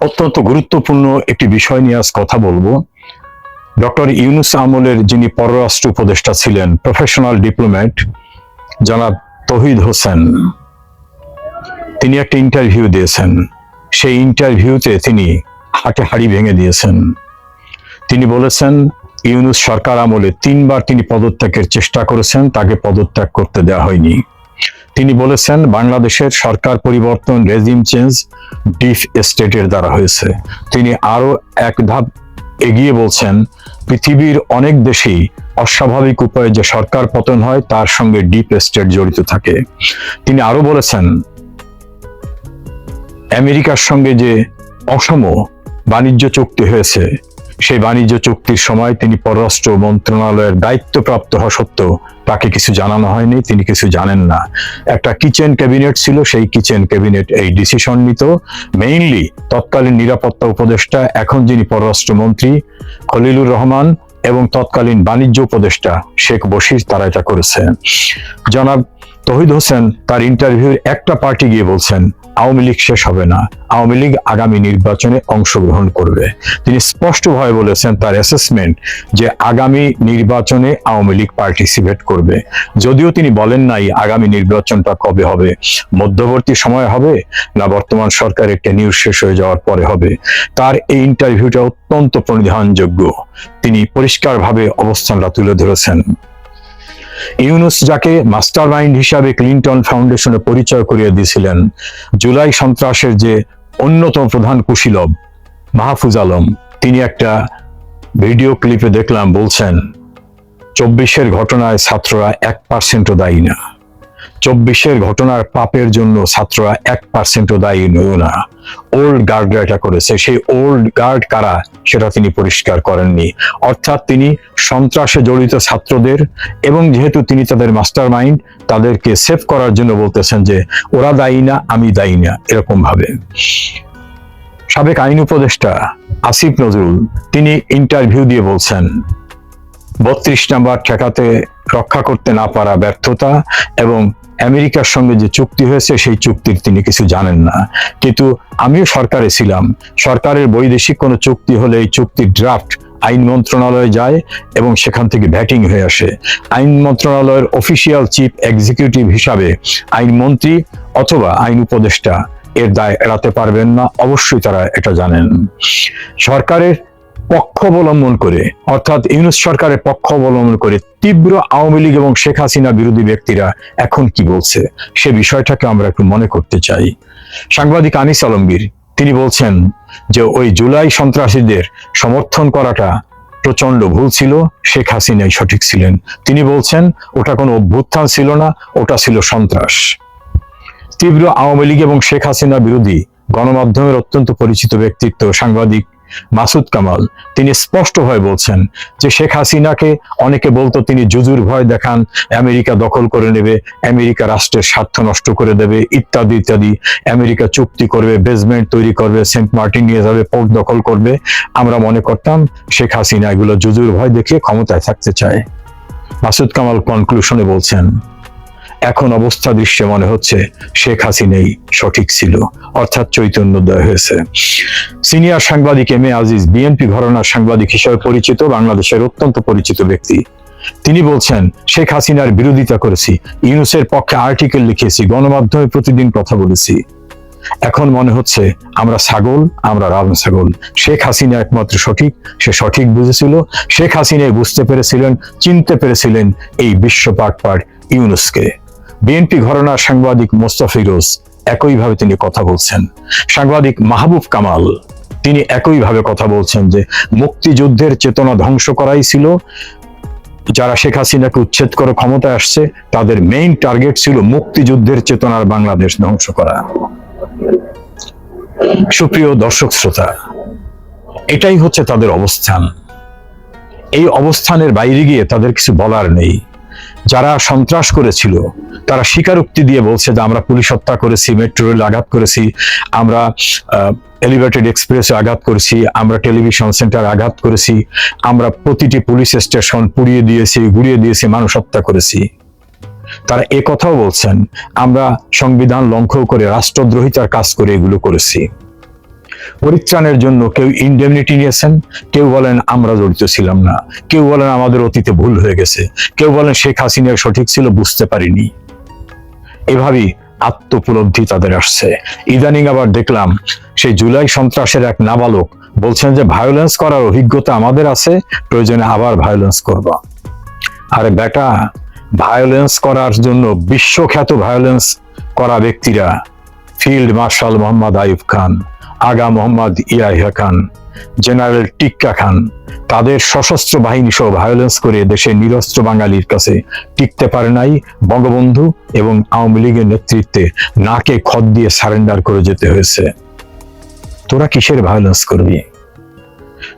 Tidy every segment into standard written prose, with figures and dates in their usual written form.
অত্যন্ত গুরুত্বপূর্ণ একটি বিষয় নিয়ে আজ কথা বলবো। ডক্টর ইউনূস আমলের যিনি পররাষ্ট্র উপদেষ্টা ছিলেন, প্রফেশনাল ডিপ্লোম্যাট জনাব তৌহিদ হোসেন, তিনি একটা ইন্টারভিউ দিয়েছেন। সেই ইন্টারভিউতে তিনি হাড়ি ভেঙে দিয়েছেন। তিনি বলেছেন ইউনূস সরকার আমলে 3 বার তিনি পদত্যাগের চেষ্টা করেছেন, তাকে পদত্যাগ করতে দেওয়া হয়নি। তিনি বলেছেন বাংলাদেশের সরকার পরিবর্তন, রেজিম চেঞ্জ ডিপ স্টেটের দ্বারা হয়েছে। তিনি আরো এক ধাপ এগিয়ে বলছেন পৃথিবীর অনেক দেশেই অস্বাভাবিক উপায়ে যে সরকার পতন হয় তার সঙ্গে ডিপ স্টেট জড়িত থাকে। তিনি আরো বলেছেন আমেরিকার সঙ্গে যে অসম বাণিজ্য চুক্তি হয়েছে, সেই বাণিজ্য চুক্তির সময় তিনি পররাষ্ট্র মন্ত্রণালয়ের দায়িত্বপ্রাপ্ত হওয়া সত্ত্বেও তাকে কিছু জানানো হয়নি, তিনি কিছু জানেন না। একটা কিচেন ক্যাবিনেট ছিল, সেই কিচেন ক্যাবিনেট এই ডিসিশন নিত। মেইনলি তৎকালীন নিরাপত্তা উপদেষ্টা, এখন যিনি পররাষ্ট্রমন্ত্রী খলিলুর রহমান, এবং তৎকালীন বাণিজ্য উপদেষ্টা শেখ বশির, তারা এটা করেছে। জনাব তৌহিদ হোসেন তার ইন্টারভিউর একটা পার্টি গিয়ে বলছেন আওয়ামী লীগ শেষ হবে না, আওয়ামী লীগ আগামী নির্বাচনে অংশগ্রহণ করবে। তিনি স্পষ্টভাবে বলেছেন তার অ্যাসেসমেন্ট যে আগামী নির্বাচনে আওয়ামী লীগ পার্টিসিপেট করবে। যদিও তিনি বলেন নাই আগামী নির্বাচনটা কবে হবে, মধ্যবর্তী সময় হবে না বর্তমান সরকারের টেনিউর শেষ হয়ে যাওয়ার পরে হবে। তার এই ইন্টারভিউটা অত্যন্ত প্রণিধানযোগ্য। তিনি পরিষ্কারভাবে অবস্থানটা তুলে ধরেছেন। ইউনূস যাকে মাস্টার মাইন্ড হিসাবে ক্লিনটন ফাউন্ডেশনে পরিচয় করিয়ে দিয়েছিলেন, জুলাই সন্ত্রাসের যে অন্যতম প্রধান কুশীলব মাহফুজ আলম, তিনি একটা ভিডিও ক্লিপে দেখলাম বলছেন 24-এর ঘটনায় ছাত্ররা 1%ও দায়ী না। 24-এর ঘটনার পাপের জন্য ছাত্ররা 1%ও দায়ী নয় না, ওল্ড গার্ডরা এটা করেছে। সেই ওল্ড গার্ড কারা সেটা তিনি পরিষ্কার করেননি। অর্থাৎ তিনি সন্ত্রাসে জড়িত ছাত্রদের, এবং যেহেতু তিনি তাদের মাস্টার মাইন্ড, তাদেরকে সেভ করার জন্য বলতেছেন যে ওরা দায়ী না, আমি দায়ী না, এরকম ভাবে। সাবেক আইন উপদেষ্টা আসিফ নজরুল তিনি ইন্টারভিউ দিয়ে বলছেন 32 নাম্বার ঠেকাতে রক্ষা করতে না পারা ব্যর্থতা, এবং আমেরিকার সঙ্গে যে চুক্তি হয়েছে সেই চুক্তির তিনি কিছু জানেন না। কিন্তু আমিও সরকারে ছিলাম, সরকারের বৈদেশিক কোনো চুক্তি হলে এই চুক্তির ড্রাফট আইন মন্ত্রণালয়ে যায় এবং সেখান থেকে ভ্যাটিং হয়ে আসে। আইন মন্ত্রণালয়ের অফিসিয়াল চিফ এক্সিকিউটিভ হিসাবে আইনমন্ত্রী অথবা আইন উপদেষ্টা এর দায় এড়াতে পারবেন না, অবশ্যই তারা এটা জানেন। সরকারের পক্ষ অবলম্বন করে, অর্থাৎ ইউনূস সরকারের পক্ষ অবলম্বন করে তীব্র আওয়ামী লীগ এবং শেখ হাসিনা বিরোধী ব্যক্তিরা এখন কি বলছে সে বিষয়টাকে আমরা একটু মনে করতে চাই। সাংবাদিক আনিস আলমগীর তিনি বলছেন যে ওই জুলাই সন্ত্রাসীদের সমর্থন করাটা প্রচন্ড ভুল ছিল, শেখ হাসিনাই সঠিক ছিলেন। তিনি বলছেন ওটা কোনো অভ্যুত্থান ছিল না, ওটা ছিল সন্ত্রাস। তীব্র আওয়ামী লীগ এবং শেখ হাসিনা বিরোধী গণমাধ্যমের অত্যন্ত পরিচিত ব্যক্তিত্ব সাংবাদিক মাসুদ কামাল তিনি স্পষ্টভাবে বলছেন যে শেখ হাসিনাকে অনেকে বলতো তিনি জুজুর ভয় দেখান, আমেরিকা দখল করে নেবে, আমেরিকা রাষ্ট্রের স্বার্থ নষ্ট করে দেবে, ইত্যাদি ইত্যাদি। আমেরিকা চুক্তি করবে, বেসমেন্ট তৈরি করবে, সেন্ট মার্টিন নিয়ে যাবে, পোর্ট দখল করবে। আমরা মনে করতাম শেখ হাসিনা এগুলো জুজুর ভয় দেখিয়ে ক্ষমতায় থাকতে চায়। মাসুদ কামাল কনক্লুশনে বলছেন এখন অবস্থা দৃশ্যে মনে হচ্ছে শেখ হাসিনাই সঠিক ছিল, অর্থাৎ চৈতন্যোদয় হয়েছে। সিনিয়র সাংবাদিক এম এ আজিজ বিএনপি ঘরানার সাংবাদিক হিসেবে পরিচিত, বাংলাদেশের অত্যন্ত পরিচিত ব্যক্তি, তিনি বলছেন শেখ হাসিনার বিরোধিতা করেছি, ইউনূসের পক্ষে আর্টিকেল লিখেছি, গণমাধ্যমে প্রতিদিন কথা বলেছি। এখন মনে হচ্ছে আমরা ছাগল, আমরা রাম ছাগল। শেখ হাসিনা একমাত্র সঠিক, সে সঠিক বুঝেছিল। শেখ হাসিনাই বুঝতে পেরেছিলেন, চিনতে পেরেছিলেন এই বিশ্ব পাট ইউনূসকে। বিএনপি ঘরানার সাংবাদিক মোস্তাফিরোজ একইভাবে তিনি কথা বলছেন। সাংবাদিক মাহবুব কামাল তিনি একইভাবে কথা বলছেন যে মুক্তিযুদ্ধের চেতনা ধ্বংস করাই ছিল, যারা শেখ হাসিনাকে উচ্ছেদ করে ক্ষমতায় আসছে তাদের মেইন টার্গেট ছিল মুক্তিযুদ্ধের চেতনার বাংলাদেশ ধ্বংস করা। সুপ্রিয় দর্শক শ্রোতা, এটাই হচ্ছে তাদের অবস্থান। এই অবস্থানের বাইরে গিয়ে তাদের কিছু বলার নেই। যারা সন্ত্রাস করেছিল তারা স্বীকারোক্তি দিয়ে বলছে যে আমরা পুলিশ হত্যা করেছি, মেট্রো রেল আঘাত করেছি, আমরা এলিভেটেড এক্সপ্রেসে আঘাত করেছি, আমরা টেলিভিশন সেন্টার আঘাত করেছি, আমরা প্রতিটি পুলিশ স্টেশন পুড়িয়ে দিয়েছি, গুড়িয়ে দিয়েছি, মানুষ হত্যা করেছি। তারা এ কথাও বলছেন আমরা সংবিধান লঙ্ঘন করে রাষ্ট্রদ্রোহিতার কাজ করে এগুলো করেছি। পরিত্রাণের জন্য কেউ ইনডেমনিটি নিয়েছেন, কেউ বলেন আমরা জড়িত ছিলাম না, কেউ বলেন আমাদের অতীতে ভুল হয়ে গেছে, কেউ বলেন শেখ হাসিনা সঠিক ছিল বুঝতে পারিনি। এভাবেই আত্মোপলব্ধি তাদের আসছে। ইদানিং আবার দেখলাম সেই জুলাই সন্ত্রাসের এক নাবালক বলছেন যে ভায়োলেন্স করার অভিজ্ঞতা আমাদের আছে, প্রয়োজনে আবার ভায়োলেন্স করব। আরে বেটা, ভায়োলেন্স করার জন্য বিশ্বখ্যাত ভায়োলেন্স করা ব্যক্তিরা ফিল্ড মার্শাল মোহাম্মদ আইয়ুব খান, আগা মোহাম্মদ ইয়াহিয়া খান, জেনারেল টিক্কা খান, তাদের সশস্ত্র বাহিনী সহ ভায়োলেন্স করে দেশের নিরস্ত্র বাঙালির কাছে টিকতে পারে নাই। বঙ্গবন্ধু এবং আওয়ামী লীগের নেতৃত্বে নাকে খত দিয়ে সারেন্ডার করে যেতে হয়েছে। তোরা কিসের ভায়োলেন্স করবি?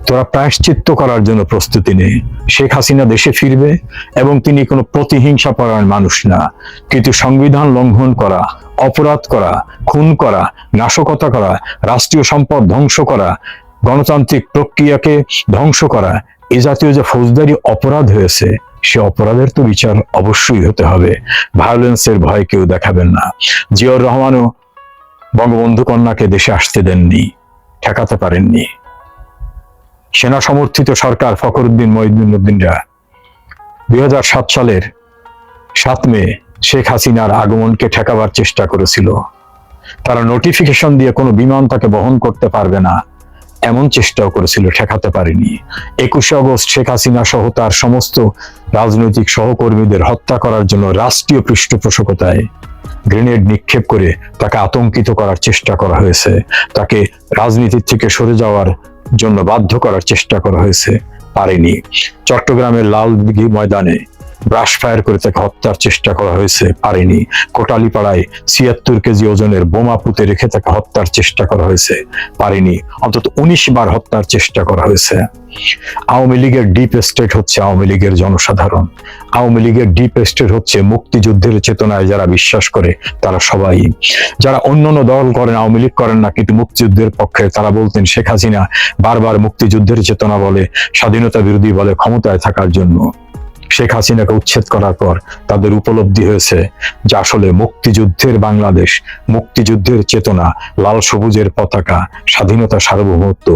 তোরা প্রায়শ্চিত্ত করার জন্য প্রস্তুতি নে। শেখ হাসিনা দেশে ফিরবে এবং তিনি কোনো প্রতিহিংসা পরায়ণ মানুষ না, কিন্তু সংবিধান লঙ্ঘন করা, অপরাধ করা, খুন করা, নাশকতা করা, রাষ্ট্রীয় সম্পদ ধ্বংস করা, গণতান্ত্রিক প্রক্রিয়াকে ধ্বংস করা, এ জাতীয় যে ফৌজদারি অপরাধ হয়েছে, সে অপরাধের তো বিচার অবশ্যই হতে হবে। ভায়োলেন্সের ভয় কেউ দেখাবেন না। জিয়াউর রহমানও বঙ্গবন্ধু কন্যাকে দেশে আসতে দেননি, ঠেকাতে পারেননি। সেনা সমর্থিত সরকার ফখরুদ্দিন মঈনুদ্দিনরা 2007 সালের 7 মে শেখ হাসিনার আগমনকে ঠেকাবার চেষ্টা করেছিল। তারা নোটিফিকেশন দিয়ে কোনো বিমান তাকে বহন করতে পারবে না এমন চেষ্টাও করেছিল, ঠেকাতে পারেনি। 21 আগস্ট শেখ হাসিনা সহ তার সমস্ত রাজনৈতিক সহকর্মীদের হত্যা করার জন্য রাষ্ট্রীয় পৃষ্ঠপোষকতায় গ্রেনেড নিক্ষেপ করে তাকে আতঙ্কিত করার চেষ্টা করা হয়েছে, তাকে রাজনীতির থেকে সরে যাওয়ার জন্য বাধ্য করার চেষ্টা করা হয়েছে, পারেনি। চট্টগ্রামের লালদিঘি ময়দানে ব্রাশ ফায়ার করে তাকে হত্যার চেষ্টা করা হয়েছে, পারেনি। কোটালীপাড়ায় 76 কেজি ওজনের বোমা পুঁতে রেখে তাকে হত্যার চেষ্টা করা হয়েছে, পারেনি। অন্তত 19 বার হত্যার চেষ্টা করা হয়েছে। আওয়ামী লীগের ডিপ স্টেট হচ্ছে আওয়ামী লীগের জনসাধারণ। আওয়ামী লীগের ডিপ স্টেট হচ্ছে মুক্তিযুদ্ধের চেতনায় যারা বিশ্বাস করে তারা সবাই। যারা অন্যান্য দল করেন, আওয়ামী লীগ করেন না, কিন্তু মুক্তিযুদ্ধের পক্ষে, তারা বলতেন শেখ হাসিনা বারবার মুক্তিযুদ্ধের চেতনা বলে, স্বাধীনতা বিরোধী বলে ক্ষমতায় থাকার জন্য। শেখ হাসিনাকে উচ্ছেদ করার পর তাদের উপলব্ধি হয়েছে যে আসলে মুক্তিযুদ্ধের বাংলাদেশ, মুক্তিযুদ্ধের চেতনা, লাল সবুজের পতাকা, স্বাধীনতা, সার্বভৌমত্ব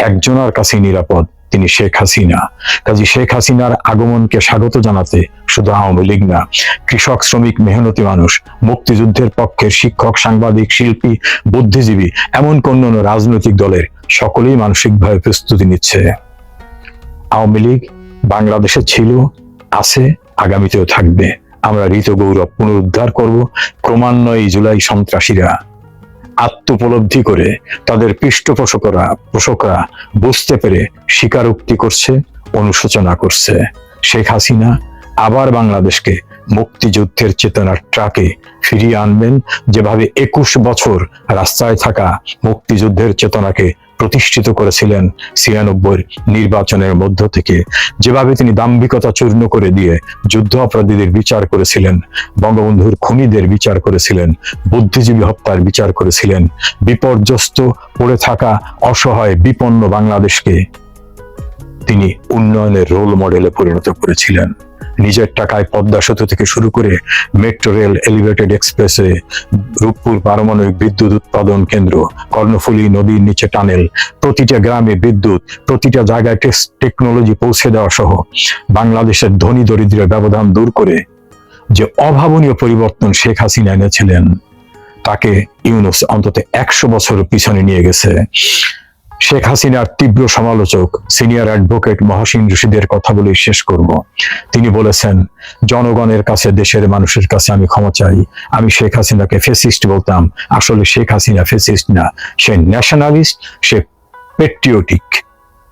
একজনের কাছে নিরাপদ, তিনি শেখ হাসিনা। কাজী শেখ হাসিনার আগমনকে স্বাগত জানাতে শুধু আওয়ামী লীগ না, কৃষক, শ্রমিক, মেহনতি মানুষ, মুক্তিযুদ্ধের পক্ষের শিক্ষক, সাংবাদিক, শিল্পী, বুদ্ধিজীবী, এমন অন্যান্য রাজনৈতিক দলের সকলেই মানসিকভাবে প্রস্তুতি নিচ্ছে। আওয়ামী লীগ বাংলাদেশে ছিল, আছে, আগামীতেও থাকবে। আমরা ঋত গৌরব পুনরুদ্ধার করব। ক্রমান্বয়ে জুলাই সন্ত্রাসীরা আত্মোপলব্ধি করে, তাদের পৃষ্ঠপোষকরা বুঝতে পেরে স্বীকারোক্তি করছে, অনুশোচনা করছে। শেখ হাসিনা আবার বাংলাদেশকে মুক্তিযুদ্ধের চেতনার ট্রাকে ফিরিয়ে আনবেন, যেভাবে 21 বছর রাস্তায় থাকা মুক্তিযুদ্ধের চেতনাকে প্রতিষ্ঠিত করেছিলেন 96 নির্বাচনের মধ্য থেকে, যেভাবে তিনি দাম্ভিকতা চূর্ণ করে দিয়ে যুদ্ধ অপরাধীদের বিচার করেছিলেন, বঙ্গবন্ধুর খুনিদের বিচার করেছিলেন, বুদ্ধিজীবী হত্যার বিচার করেছিলেন, বিপর্যস্ত পড়ে থাকা অসহায় বিপন্ন বাংলাদেশকে তিনি উন্নয়নের রোল মডেলে পরিণত করেছিলেন। নিজের টাকায় পদ্মা সেতু থেকে শুরু করে মেট্রো রেল, এলিভেটেড এক্সপ্রেসে, রূপপুর পারমাণবিক বিদ্যুৎ উৎপাদন কেন্দ্র, কর্ণফুলী নদীর নিচে টানেল, প্রতিটা গ্রামে বিদ্যুৎ, প্রতিটা জায়গায় টেকনোলজি পৌঁছে দেওয়া সহ বাংলাদেশের ধনী দরিদ্রের ব্যবধান দূর করে যে অভাবনীয় পরিবর্তন শেখ হাসিনা এনেছিলেন, তাকে ইউনূস অন্তত 100 বছর পিছনে নিয়ে গেছে। শেখ হাসিনার তীব্র সমালোচক সিনিয়র অ্যাডভোকেট মহসিন রশিদের কথা বলে শেষ করব। তিনি বলেছেন, জনগণের কাছে, দেশের মানুষের কাছে আমি ক্ষমা চাই। আমি শেখ হাসিনাকে ফেসিস্ট বলতাম, আসলে শেখ হাসিনা ফেসিস্ট না, সে ন্যাশনালিস্ট, সে পেট্রিয়টিক।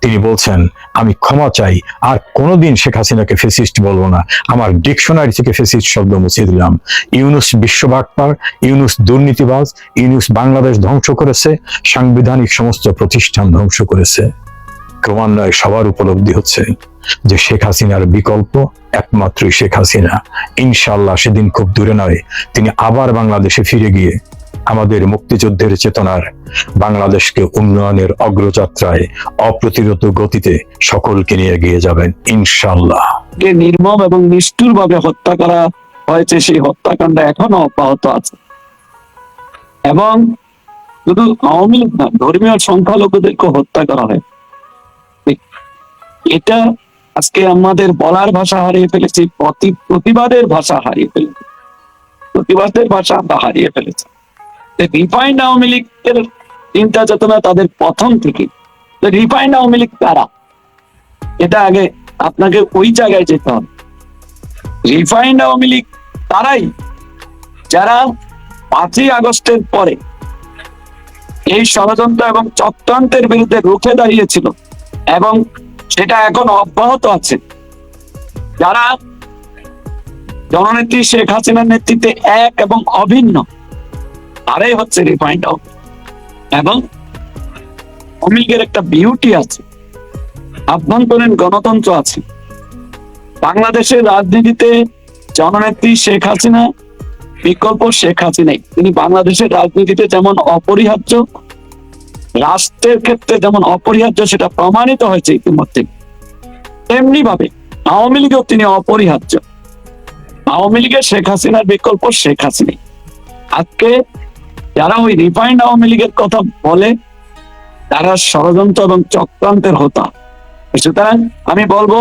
তিনি বলছেন, আমি ক্ষমা চাই, আর কোনোদিন শেখ হাসিনাকে ফেসিস্ট বলবো না। আমার ডিকশনারি থেকে ফেসিস্ট শব্দ মুছে দিলাম। ইউনূস বিশ্বভাগপার, ইউনূস দুর্নীতিবাজ, ইউনূস বাংলাদেশ ধ্বংস করেছে, সাংবিধানিক সমস্ত প্রতিষ্ঠান ধ্বংস করেছে। ক্রমান্বয়ে সবার উপলব্ধি হচ্ছে যে শেখ হাসিনার বিকল্প একমাত্রই শেখ হাসিনা। ইনশাআল্লাহ সেদিন খুব দূরে নয়, তিনি আবার বাংলাদেশে ফিরে গিয়ে আমাদের মুক্তিযুদ্ধের চেতনার বাংলাদেশকে উন্নয়নের অগ্রযাত্রায় অপ্রতিরোধ গতিতে সকলকে নিয়ে এগিয়ে যাবেন ইনশাআল্লাহ। নির্মম এবং নিষ্ঠুর ভাবে হত্যা করা হয়েছে, সেই হত্যাকাণ্ড এখনো অব্যাহত আছে এবং শুধু আওয়ামী লীগ না, ধর্মীয় সংখ্যালঘুদেরকে হত্যা করা হয়। এটা আজকে আমাদের বলার ভাষা হারিয়ে ফেলেছি, প্রতিবাদের ভাষা হারিয়ে ফেলেছি, প্রতিবাদের ভাষা আমরা হারিয়ে ফেলেছি। রিফাইন্ড আওয়ামী লীগের চিন্তা চেতনা তাদের প্রথম থেকে। রিফাইন্ড আওয়ামী লীগ কারা, এটা আগে আপনাকে ওই জায়গায় যেতে হবে। রিফাইন্ড আওয়ামী লীগ তারাই যারা 5ই আগস্টের পরে এই ষড়যন্ত্র এবং চক্রান্তের বিরুদ্ধে রুখে দাঁড়িয়েছিল এবং সেটা এখন অব্যাহত আছে। যারা জননেত্রী শেখ হাসিনার নেতৃত্বে এক এবং অভিন্ন, তারাই হচ্ছে রিফাইন্ড আওয়ামী লীগ। এবং আওয়ামী লীগের একটা বিউটি আছে, আভ্যন্তরীণ গণতন্ত্র আছে। বাংলাদেশের রাজনীতিতে জননেত্রী শেখ হাসিনা বিকল্প শেখ হাসিনাই। তিনি বাংলাদেশের রাজনীতিতে যেমন অপরিহার্য, রাষ্ট্রের ক্ষেত্রে যেমন অপরিহার্য, সেটা প্রমাণিত হয়েছে ইতিমধ্যে, তেমনি ভাবে আওয়ামী লীগেও তিনি অপরিহার্য। আওয়ামী লীগের শেখ হাসিনার বিকল্প শেখ হাসিনাই। আজকে যারা ওই রিফাইন্ড আওয়ামী লীগের কথা বলে, তারা ষড়যন্ত্র এবং চক্রান্তের হোতা। সুতরাং আমি বলবো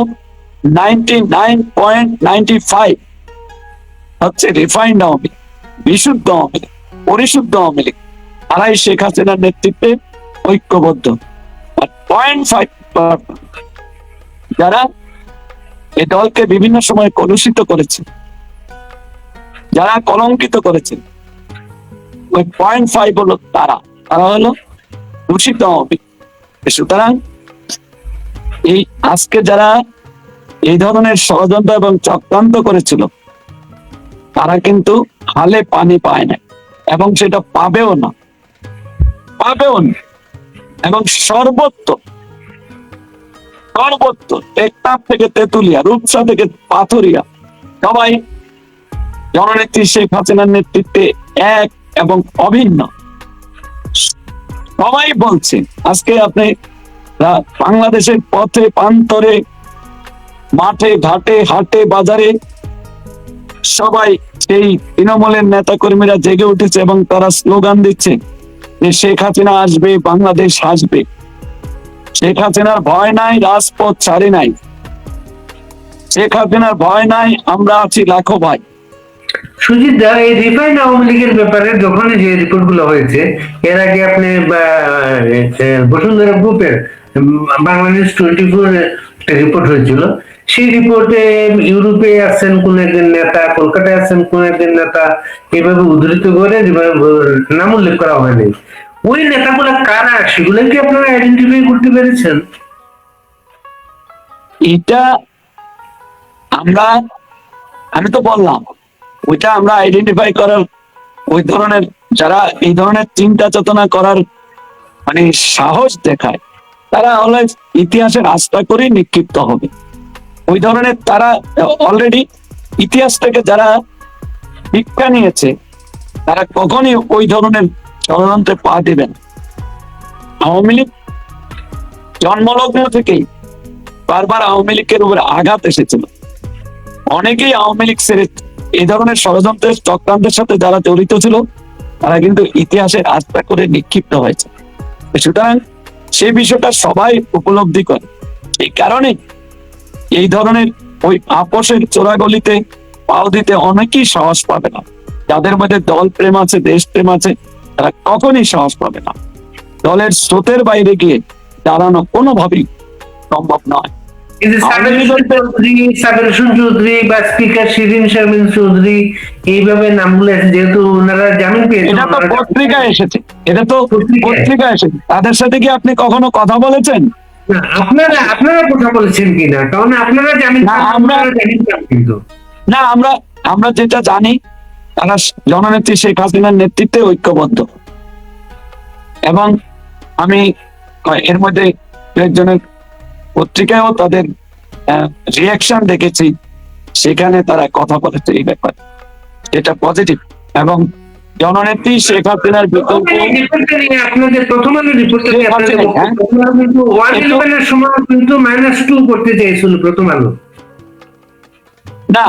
99.95 হচ্ছে রিফাইন্ড আওয়ামী লীগ, বিশুদ্ধ আওয়ামী লীগ, পরিশুদ্ধ আওয়ামী লীগ। তারাই শেখ হাসিনার নেতৃত্বে ঐক্যবদ্ধ। 0.5 যারা এই দলকে বিভিন্ন সময় কলুষিত করেছে, যারা কলঙ্কিত করেছে, ওই 0.5 হলো তারা হলো দূষিত আওয়ামী লীগ। সুতরাং এই আজকে যারা এই ধরনের ষড়যন্ত্র এবং চক্রান্ত করেছিল, তারা কিন্তু হালে পানি পায় না এবং সেটা পাবেও না। এবং সর্বত্র টেকনাফ থেকে তেতুলিয়া, রূপসা থেকে পাথরিয়া, সবাই জননেত্রী শেখ হাসিনার নেতৃত্বে এক এবং অভিন্ন। সবাই বলছে, আজকে আপনি বাংলাদেশের পথে প্রান্তরে, মাঠে ঘাটে, হাটে বাজারে সবাই সেই তৃণমূলের নেতা কর্মীরা জেগে উঠেছে এবং তারা স্লোগান দিচ্ছে যে শেখ হাসিনা আসবে, বাংলাদেশ আসবে। শেখ হাসিনার ভয় নাই, রাজপথ ছাড়ি নাই। শেখ হাসিনার ভয় নাই, আমরা আছি লাখো ভাই। সুজিত দা, এই রিফাইন্ড আওয়ামী লীগের ব্যাপারে যখন যে রিপোর্ট গুলো হয়েছে, এর আগে আপনি বসুন্ধরা গ্রুপের বাংলাদেশ 24 একটা রিপোর্ট হয়েছিল। সেই রিপোর্টে ইউরোপে আছেন কোন একজন নেতা, কলকাতায় আছেন কোন একজন নেতা, এভাবে উদ্ধৃত করে নাম উল্লেখ করা হয়নি। ওই নেতাগুলো কারা, সেগুলো কি আপনারা আইডেন্টিফাই করতে পেরেছেন? এটা আমি তো বললাম, ওইটা আমরা আইডেন্টিফাই করার, ওই ধরনের যারা এই ধরনের চিন্তা চেতনা করার মানে সাহস দেখায়, তারা হলে ইতিহাসের আস্থা করে নিক্ষিপ্ত হবে। ওই ধরনের তারা অলরেডি ইতিহাস থেকে যারা শিক্ষা নিয়েছে, তারা কখনই ওই ধরনের ষড়যন্ত্রে পা দেবেন। আওয়ামী লীগ জন্মলগ্ন থেকেই বারবার আওয়ামী লীগের উপরে আঘাত এসেছিল। অনেকেই আওয়ামী লীগ ছেড়ে এই ধরনের ষড়যন্ত্রের চক্রান্তের সাথে যারা জড়িত ছিল, তারা কিন্তু ইতিহাসের আস্থা করে নিক্ষিপ্ত হয়েছে। সুতরাং সেই বিষয়টা সবাই উপলব্ধি করে। এই কারণে এই ধরনের ওই আপোষের চোরাগলিতে পাও দিতে অনেকেই সাহস পাবে না। যাদের মধ্যে দল প্রেম আছে, দেশ প্রেম আছে, তারা কখনই সাহস পাবে না। দলের স্রোতের বাইরে গিয়ে দাঁড়ানো কোনোভাবেই সম্ভব নয়। সাবের হোসেন চৌধুরী বা স্পিকার শিরিন শারমিন চৌধুরী, এইভাবে নামগুলো আছে, যেহেতু ওনারা জামিন পেয়েছেন। এটা তো পত্রিকায় এসেছে, পত্রিকায় এসেছে। তাদের সাথে কি আপনি কখনো কথা বলেছেন? আপনারা কথা বলেছেন কিনা, কারণ আপনারা জামিন কিন্তু না, আমরা যেটা জানি, তারা জননেত্রী শেখ হাসিনার নেতৃত্বে ঐক্যবদ্ধ। এবং আমি এর মধ্যে একজনের পত্রিকায়ও তাদের রিয়াকশন দেখেছি, সেখানে তারা কথা বলেছে এই ব্যাপারে, এটা পজিটিভ। এবং জননেত্রী শেখ হাসিনার বিকল্প আপনাদের প্রথম আলো রিপোর্টে কিন্তু 111 এর সময় কিন্তু -2 করতে চাইছিল প্রথম আলো। না,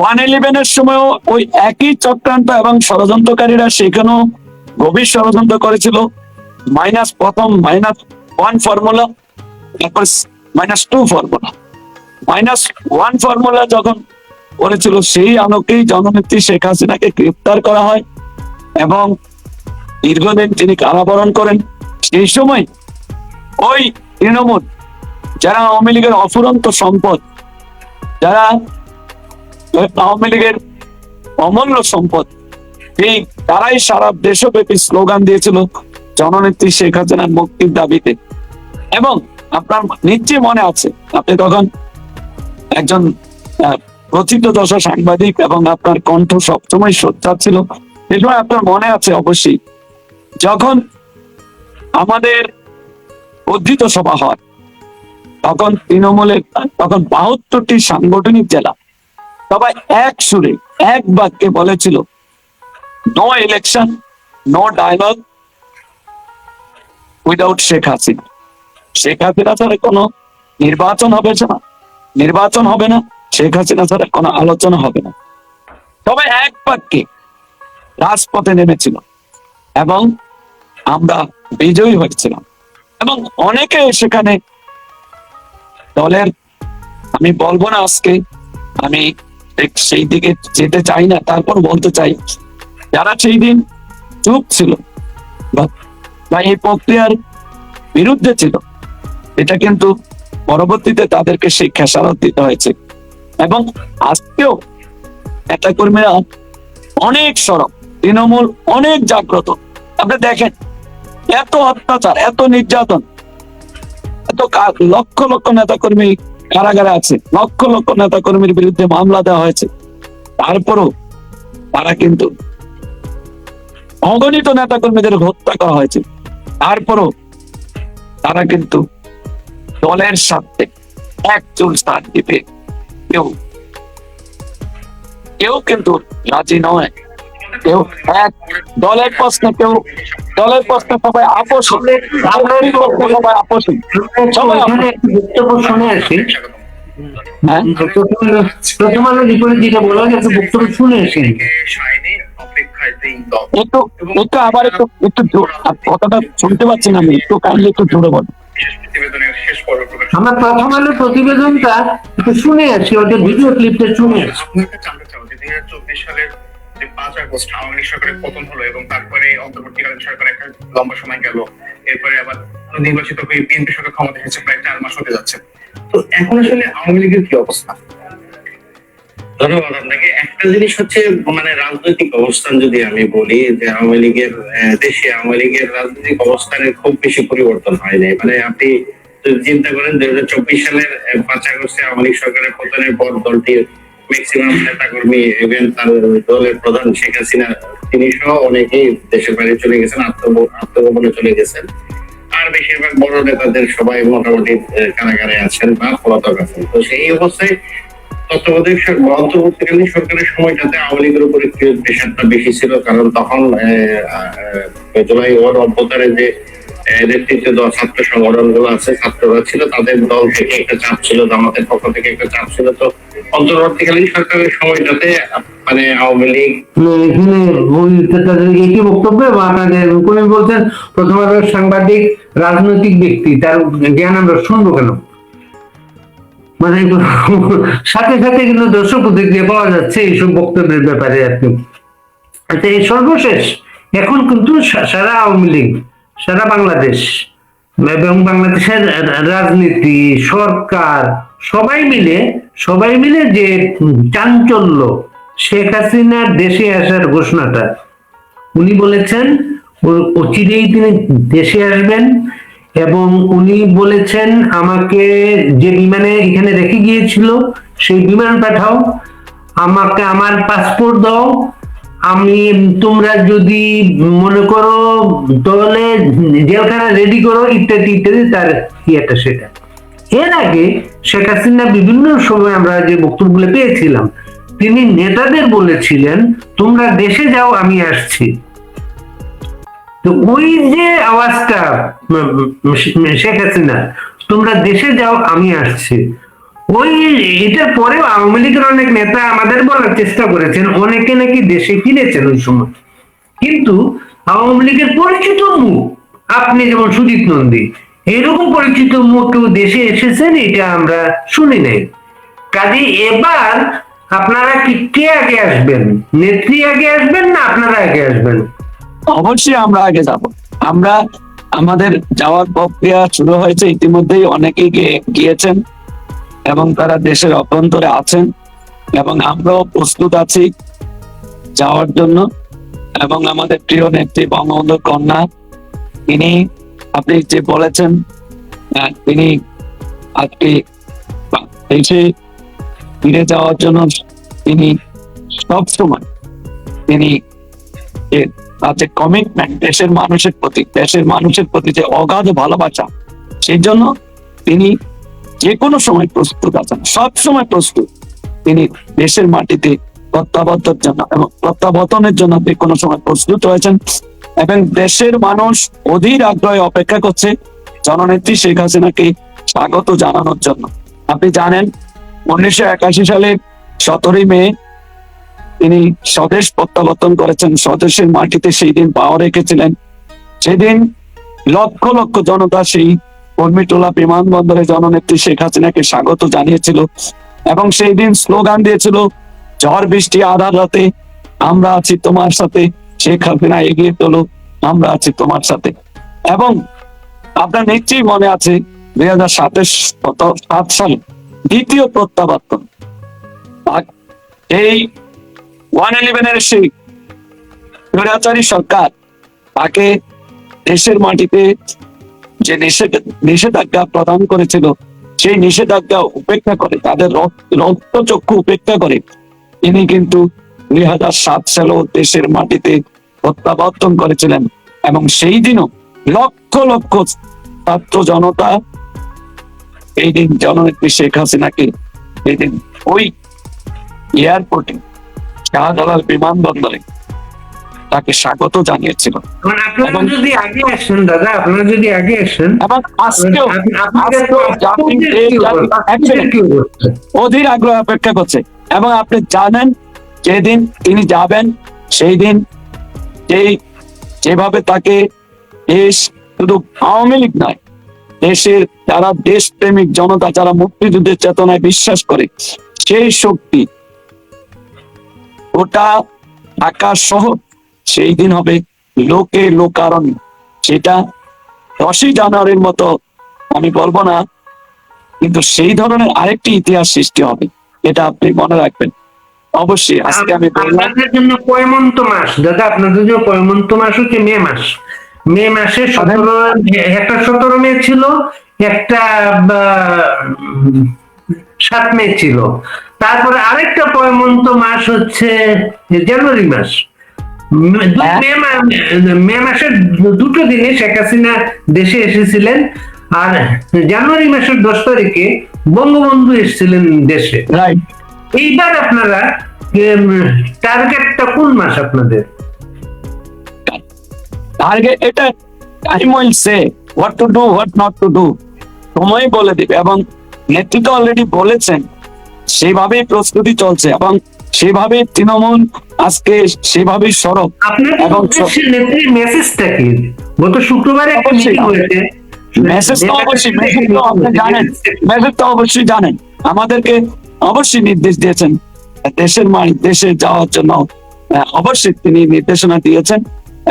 111 এর সময়ও ওই একই চক্রান্ত এবং ষড়যন্ত্রকারীরা সেখানেও গভীর ষড়যন্ত্র করেছিল। প্রথম -1 ফর্মুলা, তারপর -2 ফর্মুলা। -1 ফর্মুলা যখন করেছিল, সেই আলোকেই জননেত্রী শেখ হাসিনাকে গ্রেফতার করা হয় এবং দীর্ঘদিন তিনি কারাবরণ করেন। সেই সময় ওই তৃণমূল, যারা আওয়ামী লীগের অফুরন্ত সম্পদ, যারা আওয়ামী লীগের অমূল্য সম্পদ, এই তারাই সারা দেশব্যাপী স্লোগান দিয়েছিল জননেত্রী শেখ হাসিনার মুক্তির দাবিতে। এবং আপনার নিশ্চয়ই মনে আছে, আপনি তখন একজন প্রথিতযশা সাংবাদিক এবং আপনার কণ্ঠ সবসময় সোচ্চার ছিল। সে সময় আপনার মনে আছে অবশ্যই, যখন আমাদের বর্ধিত সভা হয়, তখন তৃণমূলের 72টি সাংগঠনিক জেলা সবাই এক সুরে এক বাক্যে বলেছিল, no election, no dialogue without Sheikh Hasina. Sheikh Hasina ছাড়া কোনো নির্বাচন হবে না, শেখ হাসিনা ছাড়া কোনো আলোচনা হবে না। তবে এক বাক্যে রাজপথে নেমেছিল এবং আমরা বিজয়ী হয়েছিলাম। এবং অনেকে সেখানে দলের, আমি বলবো না আজকে, আমি সেই দিকে যেতে চাই না, তারপর বলতে চাই, যারা সেই দিন চুপ ছিল বা এই প্রক্রিয়ার বিরুদ্ধে ছিল, এটা কিন্তু পরবর্তীতে তাদেরকে সেই খেসারত দিতে হয়েছে। এবং আজকেও নেতা কর্মীরা অনেক সরব, তৃণমূল অনেক জাগ্রত। আপনি দেখেন, এত অত্যাচার, এত নির্যাতন, এত লক্ষ লক্ষ নেতা কর্মী কারাগারে আছে, লক্ষ লক্ষ নেতা কর্মীর বিরুদ্ধে মামলা দেওয়া হয়েছে, তারপরও তারা কিন্তু, অগণিত নেতা কর্মীদের হত্যা করা হয়েছে, তারপরও তারা কিন্তু দলের সাথে এক চুল সাথ দিতে কেউ কিন্তু রাজি নয়। কেউ এক দলের প্রশ্নে সবাই আপোষ, সবাই আপোষ। বক্তব্য শুনে আসি, প্রথম আলো রিপোর্টে যেটা বলা হয়, বক্তব্য শুনে আসি। একটু আবার একটু কথাটা শুনতে পাচ্ছি না আমি, একটু কাইন্ডলি একটু জোরে বল। আমার প্রথম আলো প্রতিবেদনটা একটু শুনে আসি, ওদের ভিডিও ক্লিপটা শুনে আসি। 2024 সালের যে 5 আগস্ট আওয়ামী লীগ সরকারের পতন হলো এবং তারপরে অন্তর্বর্তীকালীন সরকার একটা লম্বা সময় গেল, এরপরে আবার নির্বাচিত হয়ে বিএনপি সরকার ক্ষমতা এসেছে, প্রায় 4 মাস হতে যাচ্ছে। তো এখন আসলে আওয়ামী লীগের কি অবস্থা? ধন্যবাদ আপনাকে। একটা জিনিস হচ্ছে, মানে রাজনৈতিক অবস্থান যদি আমি বলি, যে আওয়ামী লীগের দেশে আওয়ামী লীগের রাজনৈতিক অবস্থানের খুব বেশি পরিবর্তন হয়নি। মানে আপনি যদি চিন্তা করেন 2024 সালের 5 আগস্টে আওয়ামী লীগ সরকারের পতনের পর দলটির ম্যাক্সিমাম নেতা কর্মী, ইভেন তার দলের প্রধান শেখ হাসিনা তিনি সহ অনেকেই দেশের বাইরে চলে গেছেন, আত্মগোপনে চলে গেছেন। আর বেশিরভাগ বড় নেতাদের সবাই মোটামুটি কারাগারে আছেন বা পলাতক আছেন। তো সেই অবস্থায় অন্তর্বর্তীকালীন সরকারের সময়টাতে আওয়ামী লীগের উপরে প্রেশারটা বেশি ছিল, কারণ তখন জুলাই অভ্যুত্থানের যে নেতৃত্বে দল ছাত্র সংগঠন গুলো আছে, ছাত্ররা ছিল, তাদের দল থেকে একটা চাপ ছিল, জামাতের পক্ষ থেকে একটা চাপ ছিল। তো অন্তর্বর্তীকালীন সরকারের সময়টাতে মানে আওয়ামী লীগ তাদের একই বক্তব্য, আপনাদের বলছেন প্রথম আলোর সাংবাদিক রাজনৈতিক ব্যক্তি, তার জ্ঞান আমরা শুনবো কেন? মানে সাথে সাথে কিন্তু দর্শক প্রতিক্রিয়া পাওয়া যাচ্ছে এইসব বক্তব্যের ব্যাপারে। আপনি আচ্ছা, এই সর্বশেষ এখন কিন্তু সারা আওয়ামী লীগ, সারা বাংলাদেশ এবং বাংলাদেশের রাজনীতি, সরকার সবাই মিলে যে চাঞ্চল্য, শেখ হাসিনার দেশে আসার ঘোষণাটা, উনি বলেছেন অচিরেই তিনি দেশে আসবেন এবং উনি বলেছেন আমাকে যে বিমানে এখানে রেখে গিয়েছিল সেই বিমান পাঠাও, আমাকে আমার পাসপোর্ট দাও, আমি তোমরা যদি মনে করো তাহলে জেলখানা রেডি করো, ইত্যাদি ইত্যাদি, তার ইয়েটা সেটা। এর আগে শেখ হাসিনা বিভিন্ন সময় আমরা যে বক্তব্যগুলো পেয়েছিলাম, তিনি নেতাদের বলেছিলেন তোমরা দেশে যাও, আমি আসছি। তো ওই যে আওয়াজটা শেখ হাসিনা, তোমরা দেশে যাও আমি আসছি, ওই এটার পরেও আওয়ামী লীগের অনেক নেতা আমাদের বলার চেষ্টা করেছেন অনেকে নাকি দেশে ফিরেছেন ওই সময়। কিন্তু আওয়ামী লীগের পরিচিত মুখ, আপনি যেমন সুদীপ নন্দী, এরকম পরিচিত মুখ কেউ দেশে এসেছেন এটা আমরা শুনি নাই। কাজে এবার আপনারা কে আগে আসবেন? নেত্রী আগে আসবেন না আপনারা আগে আসবেন? অবশ্যই আমরা আগে যাব। আমরা আমাদের যাওয়ার প্রক্রিয়া শুরু হয়েছে, ইতিমধ্যেই অনেকেই গিয়েছেন এবং তারা দেশের অভ্যন্তরে আছেন এবং আমরাও প্রস্তুত আছি যাওয়ার জন্য। এবং আমাদের প্রিয় নেত্রী বঙ্গবন্ধুর কন্যা, তিনি আপনি যে বলেছেন তিনি আজকে দেশে ফিরে যাওয়ার জন্য তিনি সবসময় তিনি যে কমিটমেন্ট দেশের মানুষের প্রতি যে অগাধ ভালোবাসা, সেই জন্য তিনি যে কোনো সময় প্রস্তুত আছেন, সব সময় প্রস্তুত। তিনি দেশের মাটিতে প্রত্যাবর্তনের জন্য এবং প্রত্যাবর্তনের জন্য যে কোনো সময় প্রস্তুত রয়েছেন এবং দেশের মানুষ অধীর আগ্রহে অপেক্ষা করছে জননেত্রী শেখ হাসিনাকে স্বাগত জানানোর জন্য। আপনি জানেন 1981 সালের 17 মে তিনি স্বদেশ প্রত্যাবর্তন করেছেন, স্বদেশের মাটিতে সেই দিন পাওয়া রেখেছিলেন। সেদিন লক্ষ লক্ষ জনতা সেই কর্মীটোলা বিমানবন্দরে জননেত্রী শেখ হাসিনাকে স্বাগত জানিয়েছিল এবং সেই দিন স্লোগান দিয়েছিল, ঝড় বৃষ্টি আধার রাতে আমরা আছি তোমার সাথে, শেখ হাসিনা এগিয়ে তোলো, আমরা আছি তোমার সাথে। এবং আপনার নিশ্চয়ই মনে আছে 2007 সালে দ্বিতীয় প্রত্যাবর্তন, এই 111 সেই স্বৈরাচারী সরকার তাকে দেশের মাটিতে যে নিষেধাজ্ঞা প্রদান করেছিল, সেই নিষেধাজ্ঞা উপেক্ষা করে, তাদের রক্তচক্ষু উপেক্ষা করে তিনি কিন্তু 2007 সালেও দেশের মাটিতে প্রত্যাবর্তন করেছিলেন। এবং সেই দিনও লক্ষ লক্ষ ছাত্র জনতা এই দিন জননেত্রী শেখ হাসিনাকে এই দিন ওই এয়ারপোর্টে, শাহজালাল বিমানবন্দরে তাকে স্বাগত জানিয়েছিল। আপনারা যদি আগে আসেন দাদা, আপনারা যদি আগে আসেন, এবং আজকেও অধীর আগ্রহ অপেক্ষা করছে। এবং আপনি জানেন যেদিন তিনি যাবেন সেই দিন যেভাবে তাকে দেশ, শুধু আওয়ামী লীগ নয়, দেশের যারা দেশপ্রেমিক জনতা, যারা মুক্তিযুদ্ধের চেতনায় বিশ্বাস করে, সেই শক্তি ওটা ঢাকা শহর সেই দিন হবে লোকে লোকারণ্য। সেটা 10ই জানুয়ারির মতো আমি বলবো না, কিন্তু সেই ধরনের আরেকটি ইতিহাস সৃষ্টি হবে, এটা আপনি মনে রাখবেন। অবশ্যই আজকে আমি বললাম আপনাদের জন্য পয়মন্ত মাস দাদা, আপনাদের জন্য পয়মন্ত মাস হচ্ছে মে মাস। মে মাসে 17 মে ছিল, একটা 7 মে ছিল, তারপরে আরেকটা পয়মন্ত মাস হচ্ছে জানুয়ারি মাস। মে মাসের দুটো দিনে শেখ হাসিনা দেশে এসেছিলেন, আর জানুয়ারি মাসের 10 তারিখে বঙ্গবন্ধু এসেছিলেন দেশে। এইবার আপনারা টার্গেটটা কোন মাস আপনাদের? টার্গেট এটা time will say what to do, what not to do, সময় বলে দিবে। এবং নেতৃত্ব অলরেডি বলেছেন, সেভাবেই প্রস্তুতি চলছে এবং সেভাবে তৃণমূল আজকে সেভাবেই সরব। এবং নেত্রীর মেসেজটা কি? গত শুক্রবারে একটা মিটিং হয়েছে, মেসেজ তো অবশ্যই জানেন, আমাদেরকে অবশ্যই নির্দেশ দিয়েছেন দেশে যাওয়ার জন্য, অবশ্যই তিনি নির্দেশনা দিয়েছেন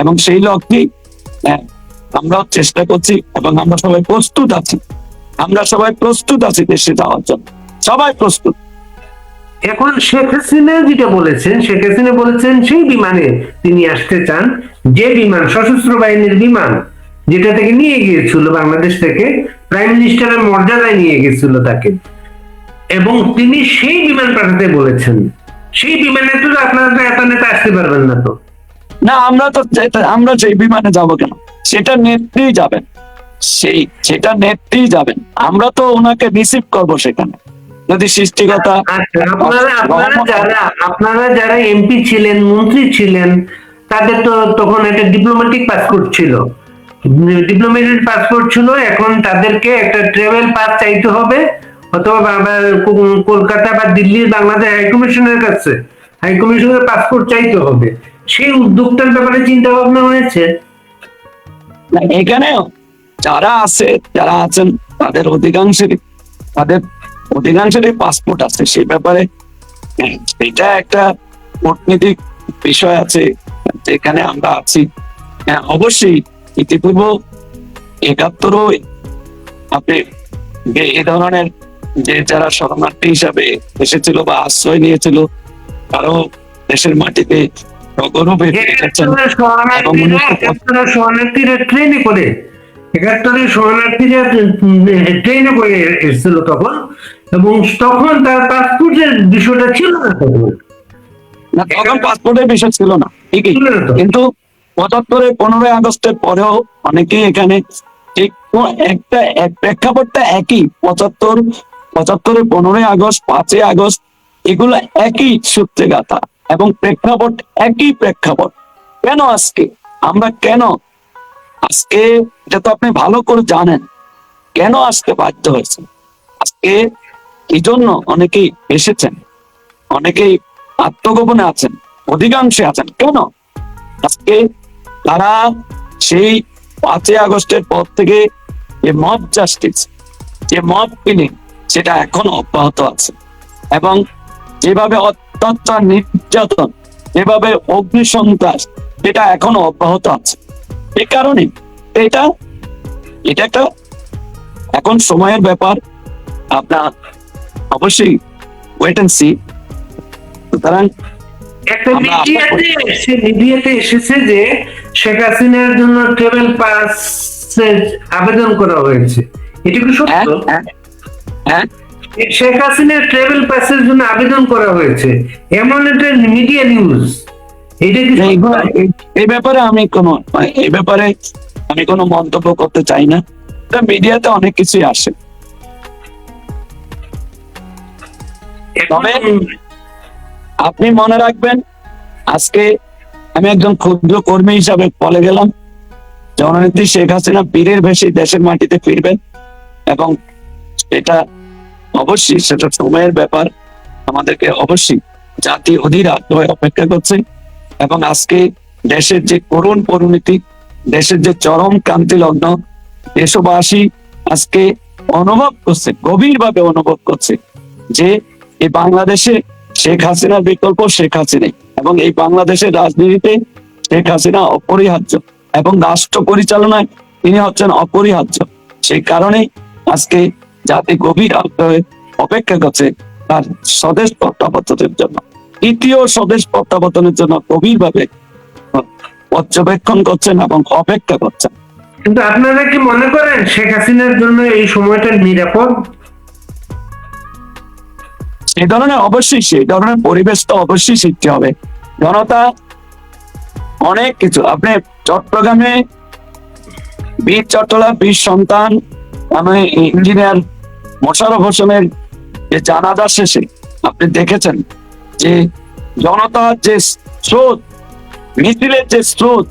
এবং সেই লক্ষ্যেই আমরাও চেষ্টা করছি এবং আমরা সবাই প্রস্তুত আছি দেশে যাওয়ার জন্য, সবাই প্রস্তুত। এখন শেখ হাসিনা যেটা বলেছেন, সেই বিমানে তিনি আসতে চান, যে বিমান সশস্ত্র বাহিনীর বিমান, যেটা থেকে নিয়ে গিয়েছিল বাংলাদেশ থেকে, প্রাইম মিনিস্টারের মর্যাদায় নিয়ে গেছিল তাকে, এবং তিনি সেই বিমান পাঠাতে বলেছেন। সেই বিমানে তো আপনারা এত নেতা আসতে পারবেন না। তো না, আমরা সেই বিমানে যাব কেন? সেটা নেত্রী যাবেন, আমরা তো ওনাকে রিসিভ করবো সেখানে। যদি সৃষ্টিকতা আপনারা যারা এমপি ছিলেন, মন্ত্রী ছিলেন, তাদের তো তখন একটা ডিপ্লোম্যাটিক পাসপোর্ট ছিল, এখন তাদেরকে একটা ট্রাভেল পাস চাইতে হবে, অথবা কলকাতা বা দিল্লির বাংলাদেশ হাইকমিশনের কাছে হাইকমিশনের পাসপোর্ট চাইতে হবে। সেই উদ্যোগটার ব্যাপারে চিন্তা ভাবনা হয়েছে? না, এখানেও যারা আছেন তাদের অধিকাংশেরই পাসপোর্ট আছে। সেই ব্যাপারে এটা একটা কূটনীতিক বিষয় আছে যেখানে আমরা আছি। অবশ্যই ইতিপূর্বে ৭১ আপনি এই ধরনের যে যারা শরণার্থী হিসাবে এসেছিল বা আশ্রয় নিয়েছিল, তারাও দেশের মাটিতে গৌরবে ফিরে গেছেন। এবং শরণার্থীরা ট্রেনে করে, ৭১ শরণার্থীরা ট্রেনে করে এসেছিল তখন, এবং তখন তার পাসপোর্টের বিষয়টা ছিল না তখন। না, তখন পাসপোর্টের বিষয় ছিল না ঠিকই, ছিল না তো। কিন্তু ৭৫ 15ই আগস্টের পরেও অনেকেই এখানে ঠিক একটা প্রেক্ষাপটটা একই। ৭৫ 15ই আগস্ট, 5ই আগস্ট, এগুলো একই সূত্রে গাথা এবং প্রেক্ষাপট একই প্রেক্ষাপট। কেন আজকে এটা তো আপনি ভালো করে জানেন কেন আসতে বাধ্য হয়েছে। আজকে এই জন্য অনেকেই এসেছেন, অনেকেই আত্মগোপনে আছেন, অধিকাংশে আছেন। কেন আজকে তারা সেই 5ই আগস্টের পর থেকে যে মব জাস্টিস, যে মব কিলিং, সেটা এখনো অব্যাহত আছে। এবং যেভাবে অত্যাচার, নির্যাতন, যেভাবে অগ্নিসন্ত্রাস, এটা এখনো অব্যাহত আছে। এই কারণে এটা একটা এখন সময়ের ব্যাপার। আপনার অবশ্যই ওয়েট এন্ড সি। সুতরাং একটা আমরা আশা করি- মিডিয়াতে এসেছে যে শেখ হাসিনার জন্য ট্রাভেল পাস আবেদন করা হয়েছে, এটা কি হ্যাঁ, সত্য? হ্যাঁ, শেখ হাসিনার ট্রাভেল পাসের জন্য আবেদন করা হয়েছে, এমন একটা মিডিয়া নিউজ, এটা কি এইগুলো এই ব্যাপারে আমি কোনো মন্তব্য করতে চাই না। মিডিয়াতে অনেক কিছুই আসে। তবে আপনি মনে রাখবেন, আজকে আমি একজন ক্ষুদ্র কর্মী হিসাবে বলে গেলাম, জননেত্রী শেখ হাসিনা বীরের বেশি দেশের মাটিতে ফিরবেন এবং এটা অবশ্যই সেটা সময়ের ব্যাপার। আমাদেরকে অবশ্যই জাতি অধীর আগ্রহে অপেক্ষা করছে। এবং আজকে দেশের যে করুণ পরিণতি, দেশের যে চরম ক্রান্তি লগ্ন, দেশবাসী আজকে অনুভব করছে, গভীরভাবে অনুভব করছে যে এই বাংলাদেশে শেখ হাসিনার বিকল্প শেখ হাসিনাই, এবং এই বাংলাদেশের রাজনীতিতে শেখ হাসিনা অপরিহার্য এবং রাষ্ট্র পরিচালনায় তিনি হচ্ছেন অপরিহার্য। সেই কারণেই আজকে জাতি গভীর আগ্রহে অপেক্ষা করছে তার স্বদেশ প্রত্যাবর্তনের জন্য, তৃতীয় স্বদেশ প্রত্যাবর্তনের জন্য গভীরভাবে পর্যবেক্ষণ করছেন এবং অপেক্ষা করছেন। কিন্তু আপনারা কি মনে করেন শেখ হাসিনার জন্য এই সময়টা নিরাপদ? সেই ধরনের পরিবেশ তো অবশ্যই সৃষ্টি হবে। জনতা অনেক কিছু, আপনি চট্টগ্রামে বীর চট্টলা, বীর সন্তান ইঞ্জিনিয়ার মোশাররফ হোসেনের যে জানাজা শেষে আপনি দেখেছেন যে জনতার যে স্রোত, মিছিলের যে স্রোত,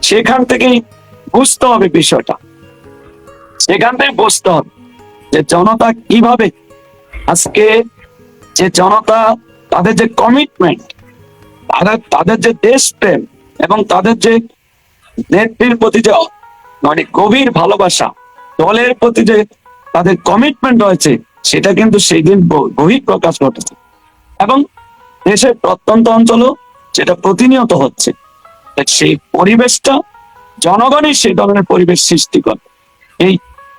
সেখান থেকেই বুঝতে হবে বিষয়টা। সেখান থেকে বুঝতে হবে যে জনতা কিভাবে আজকে, যে জনতা তাদের যে কমিটমেন্ট, তাদের যে দেশপ্রেম এবং তাদের যে নেত্রীর প্রতি যে গভীর ভালোবাসা, দলের প্রতি যে তাদের কমিটমেন্ট রয়েছে, সেটা কিন্তু সেই দিন বহিঃপ্রকাশ ঘটেছে। এবং দেশের প্রত্যন্ত অঞ্চলও যেটা প্রতিনিয়ত হচ্ছে, সেই পরিবেশটা জনগণই সেই ধরনের পরিবেশ সৃষ্টি করে। এই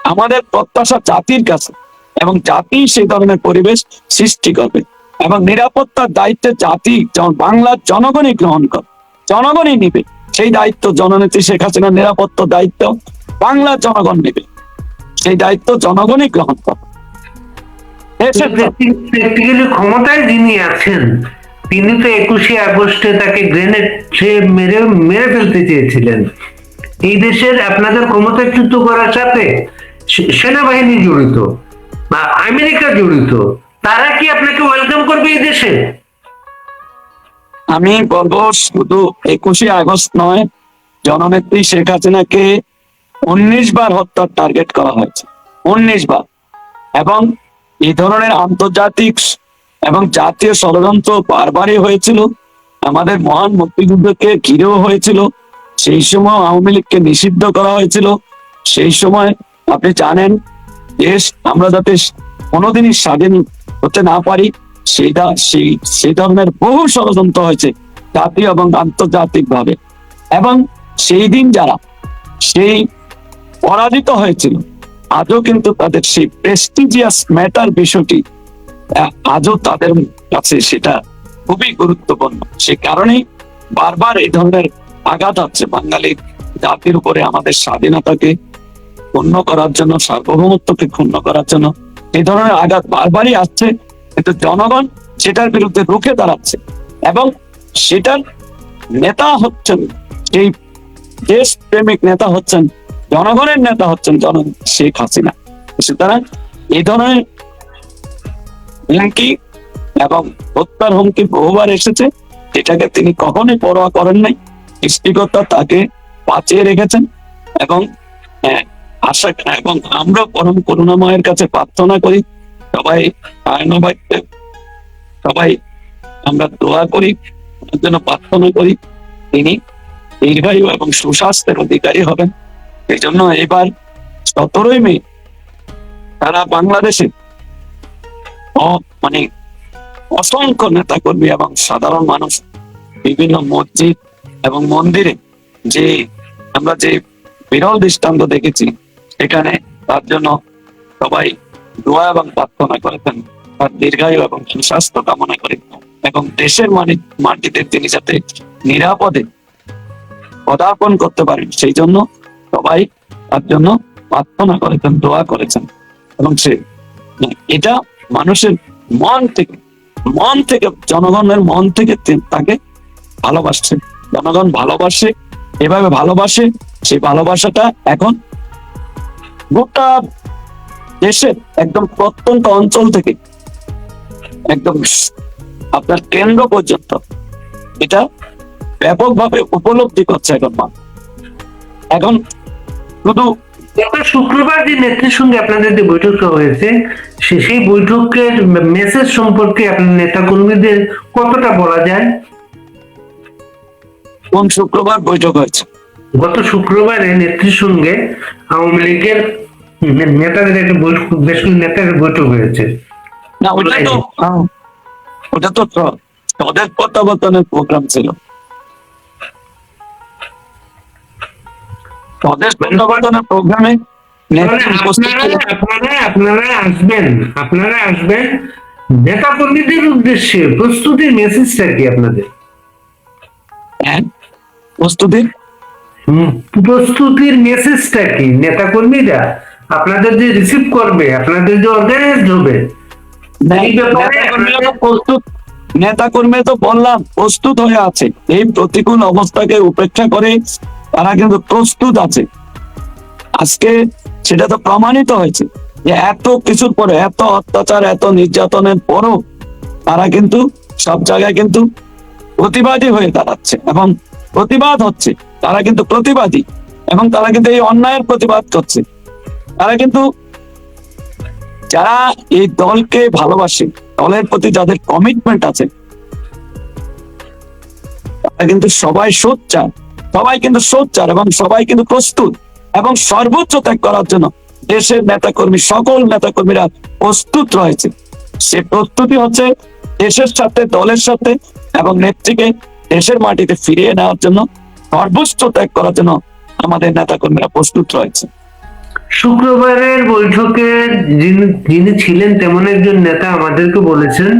আমাদের প্রত্যাশা জাতির কাছে, এবং জাতি সেই ধরনের পরিবেশ সৃষ্টি করবে। এবং নিরাপত্তার দায়িত্বে জাতি, বাংলার জনগণই গ্রহণ করে, জনগণই নিবে সেই দায়িত্ব। জননেত্রী শেখ হাসিনার নিরাপত্তার দায়িত্ব বাংলার জনগণ নেবে, সেই দায়িত্ব জনগণই গ্রহণ করে। প্র্যাকটিক্যালি ক্ষমতায় যিনি আছেন, তিনি তো 21শে আগস্টে তাকে গ্রেনেড সে মেরে ফেলতে চেয়েছিলেন। এই দেশের আপনাদের ক্ষমতাচ্যুত করার সাথে সেনাবাহিনী জড়িত বা আমেরিকা জড়িত, তারা কি আপনাকে ওয়েলকাম করবে এই দেশে? আমি বলবো শুধু 21শে আগস্ট নয়, জননেত্রী শেখ হাসিনাকে 19 বার হত্যার টার্গেট করা হয়েছে, 19 বার। এবং এই ধরনের আন্তর্জাতিক এবং জাতীয় ষড়যন্ত্র বারবারই হয়েছিল। আমাদের মহান মুক্তিযুদ্ধকে ঘিরেও হয়েছিল, সেই সময় আওয়ামী লীগকে নিষিদ্ধ করা হয়েছিল। সেই সময় আপনি জানেন দেশ আমরা যাতে কোনোদিনই স্বাধীন হতে না পারি সেই ধরনের বহু ষড়যন্ত্র হয়েছে জাতীয় এবং আন্তর্জাতিক ভাবে। এবং সেই দিন যারা সেই পরাজিত হয়েছিল আজও কিন্তু তাদের সেই প্রেস্টিজিয়াস ম্যাটার বিষয়টি আজও তাদের কাছে সেটা খুবই গুরুত্বপূর্ণ। সে কারণেই বারবার এই ধরনের আঘাত হচ্ছে বাঙালি জাতির উপরে, আমাদের স্বাধীনতাকে ক্ষুণ্ণ করার জন্য, সার্বভৌমত্বকে ক্ষুণ্ণ করার জন্য এই ধরনের আঘাত বারবারই আসছে। কিন্তু জনগণ সেটার বিরুদ্ধে রুখে দাঁড়াচ্ছে এবং সেটার নেতা হচ্ছেন, সেই দেশ প্রেমিক নেতা হচ্ছেন, জনগণের নেতা হচ্ছেন শেখ হাসিনা। সুতরাং এই ধরনের হুমকি এবং হত্যার হুমকি বহুবার এসেছে, যেটাকে তিনি কখনোই পরোয়া করেন নাই। সৃষ্টিকর্তা তাকে বাঁচিয়ে রেখেছেন এবং আশা এবং আমরা পরম করুণাময়ের কাছে প্রার্থনা করি, সবাই সবাই আমরা দোয়া করি, ওনার জন্য প্রার্থনা করি তিনি দীর্ঘায়ু এবং সুস্বাস্থ্যের অধিকারী হবেন। এই জন্য এবার 17ই মে সারা বাংলাদেশে মানে অসংখ্য নেতা কর্মী এবং সাধারণ মানুষ বিভিন্ন মসজিদ এবং মন্দিরে যে আমরা যে বিরল দৃষ্টান্ত দেখেছি সেখানে তার জন্য সবাই দোয়া এবং প্রার্থনা করেছেন, তার দীর্ঘায়ু এবং সুস্বাস্থ্য কামনা করে এবং দেশের মাটিতে তিনি যাতে নিরাপদে পদার্পণ করতে পারেন সেই জন্য সবাই তার জন্য প্রার্থনা করেছেন, দোয়া করেছেন। এবং এটা মানুষের মন থেকে জনগণের মন থেকে তাকে ভালোবাসছে, জনগণ ভালোবাসে, এভাবে ভালোবাসে। সেই ভালোবাসাটা এখন গোটা দেশের একদম প্রত্যন্ত অঞ্চল থেকে একদম আপনার কেন্দ্র পর্যন্ত এটা ব্যাপকভাবে উপলব্ধি করছে এখন শুধু গত শুক্রবার যে নেত্রীর সঙ্গে আপনাদের যে বৈঠকটা হয়েছে সেই বৈঠকের মেসেজ সম্পর্কে আপনার নেতা কর্মীদের কতটা বলা যায়? কোন শুক্রবার বৈঠক হয়েছে? গত শুক্রবারে নেত্রীর সঙ্গে আওয়ামী লীগের নেতাদের একটা বৈঠক, বেশ কিছু নেতাদের বৈঠক হয়েছে। না, ওটা তো তাদের প্রত্যাবর্তনের প্রোগ্রাম ছিল। তাদের প্রত্যাবর্তনের প্রোগ্রামে আপনারা আসবেন নেতা কর্মীদের উদ্দেশ্যে প্রস্তুতির মেসেজটা কি আপনাদের? প্রস্তুতির মেসেজটা কি? নেতা কর্মীরা আপনাদের যে রিসিভ করবে, আপনাদের যে অর্গানাইজড হবে, নেতা কর্মী তো বললাম প্রস্তুত হয়ে আছে। এই প্রতিকূল অবস্থাকে উপেক্ষা করে তারা কিন্তু প্রস্তুত আছে। আজকে সেটা তো প্রমাণিত হয়েছে যে এত কিছুর পরে, এত অত্যাচার, এত নির্যাতনের পরও তারা কিন্তু সব জায়গায় কিন্তু প্রতিবাদী হয়ে দাঁড়াচ্ছে এবং প্রতিবাদ হচ্ছে। তারা কিন্তু প্রতিবাদী এবং তারা কিন্তু এই অন্যায়ের প্রতিবাদ করছে। তারা কিন্তু যারা এই দলকে ভালোবাসে, দলের প্রতি যাদের কমিটমেন্ট আছে, তারা কিন্তু সবাই সোচ্চার, এবং সবাই কিন্তু প্রস্তুত এবং সর্বোচ্চ ত্যাগ করার জন্য দেশের নেতাকর্মী, সকল নেতাকর্মীরা প্রস্তুত রয়েছে। সে প্রস্তুতি হচ্ছে দেশের সাথে, দলের সাথে এবং নেত্রীকে দেশের মাটিতে ফিরিয়ে নেওয়ার জন্য, সর্বোচ্চ ত্যাগ করার জন্য আমাদের নেতাকর্মীরা প্রস্তুত রয়েছে। শুক্রবারের বৈঠকে যিনি ছিলেন তেমন একজন নেতা আমাদেরকে বলেছেন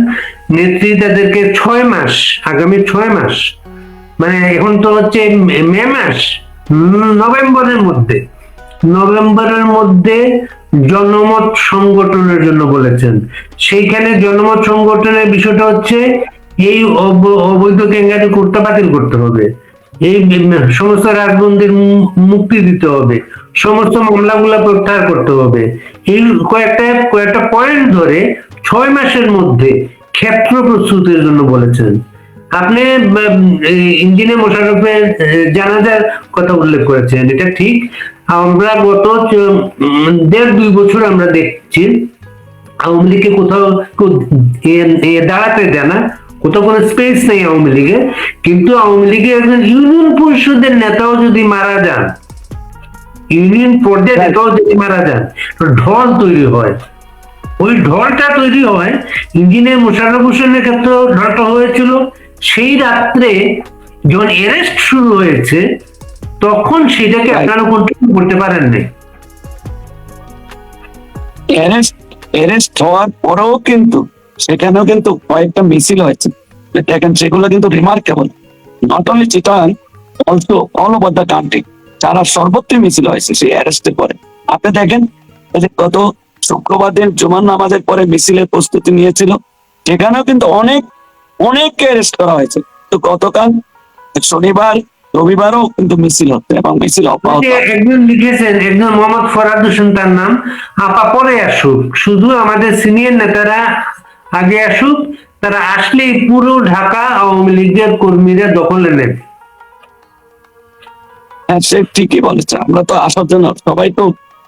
নেত্রী তাদেরকে 6 মাস, আগামী 6 মাস, মানে এখন তো হচ্ছে মে মাস, নভেম্বরের মধ্যে জনমত সংগঠনের জন্য বলেছেন। সেইখানে জনমত সংগঠনের বিষয়টা হচ্ছে এই অবৈধ কেঙ্গারি কোর্টটা বাতিল করতে হবে, এই সমস্ত রাজবন্দীর মুক্তি দিতে হবে, সমস্ত মামলাগুলা প্রত্যাহার করতে হবে। এই কয়েকটা পয়েন্ট ধরে 6 মাসের মধ্যে ক্ষেত্র প্রস্তুতির জন্য বলেছেন। আপনি ইঞ্জিনিয়ার মোশাররফের জানাজার কথা উল্লেখ করেছেন, এটা ঠিক। আমরা গত 1.5-2 বছর আমরা দেখছি আওয়ামী লীগকে কোথাও দাঁড়াতে দেয় না, কোথাও কোনো স্পেস নেই আওয়ামী লীগের। কিন্তু আওয়ামী লীগের একজন ইউনিয়ন পরিষদের নেতাও যদি মারা যান, ইউনিয়ন পর্যায়ে নেতাও যদি মারা যান, তো ঢল তৈরি হয়। ওই ঢলটা তৈরি হয়, ইঞ্জিনিয়ার মোশাররফ হোসেনের ক্ষেত্রেও ঢলটা হয়েছিল। সেই রাত্রে যখন অ্যারেস্ট শুরু হয়েছে, তখন সেটাকে আপনারা কন্ট্রোল করতে পারেন নাই। অ্যারেস্ট হওয়ার পরেও কিন্তু সেখানেও কিন্তু কয়েকটা মিছিল হয়েছে, দেখেন সেগুলো কিন্তু remarkable, not only Chittagong, also all over the country. যারা সর্বত্র মিছিল হয়েছে সেই অ্যারেস্টের পরে। আপনি দেখেন এই যে গত শুক্রবার দিন জুমার নামাজের পরে মিছিলের প্রস্তুতি নিয়েছিল, সেখানেও কিন্তু অনেককে অ্যারেস্ট করা হয়েছে। তো গতকাল শনিবার রবিবারও কিন্তু মিছিল হচ্ছে এবং মিছিল অব্যাহত আছে। একজন লিখেছেন, একজন মোহাম্মদ ফরহাদ হোসেন তার নাম, আপা পরে আসুক, শুধু আমাদের সিনিয়র নেতারা আগে আসুক, তারা আসলেই পুরো ঢাকা আওয়ামী লীগের কর্মীরা দখলে নেবে। হ্যাঁ, সে ঠিকই বলেছে। আমরা তো আসার জন্য সবাই তো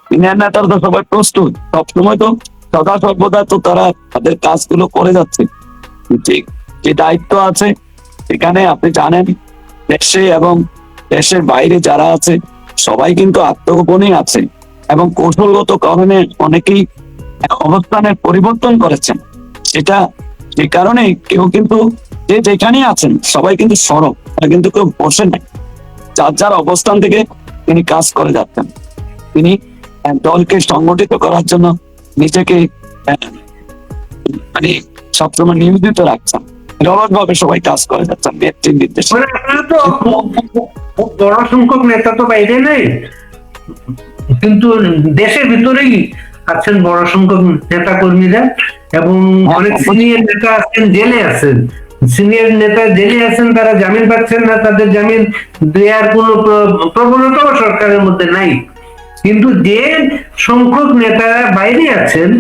সিনিয়র নেতারা তো সবাই প্রস্তুত, সবসময় তো সদা সর্বদা তো তারা তাদের কাজগুলো করে যাচ্ছে। ঠিক যে দায়িত্ব আছে সেখানে আপনি জানেন, দেশে এবং দেশের বাইরে যারা আছে সবাই কিন্তু আত্মগোপনেই আছে এবং কৌশলগত কারণে অনেকেই অবস্থানের পরিবর্তন করেছেন। সেটা যে কারণে কেউ কিন্তু যে যেখানেই আছেন সবাই কিন্তু সরব, তারা কিন্তু কেউ বসে নাই, যার যার অবস্থান থেকে তিনি কাজ করে যাচ্ছেন। তিনি দলকে সংগঠিত করার জন্য নিজেকে মানে সবসময় নিয়োজিত রাখছেন, ভাবে সবাই কাজ করে যাচ্ছেন নেতৃত্বের নির্দেশে। মানে আপনারা তো খুব বড় সংখ্যক নেতা তো বাইরে নেই, কিন্তু দেশের ভিতরেই আছেন বড় সংখ্যক নেতা কর্মীরা, এবং অনেক সিনিয়র নেতা আছেন জেলে আছেন। সিনিয়র নেতা জেলে আছেন, তারা জামিন পাচ্ছেন না, তাদের জামিন দেওয়ার কোনো প্রবণতাও সরকারের মধ্যে নাই। কিন্তু যে সংখ্যক নেতারা বাইরে আছেন,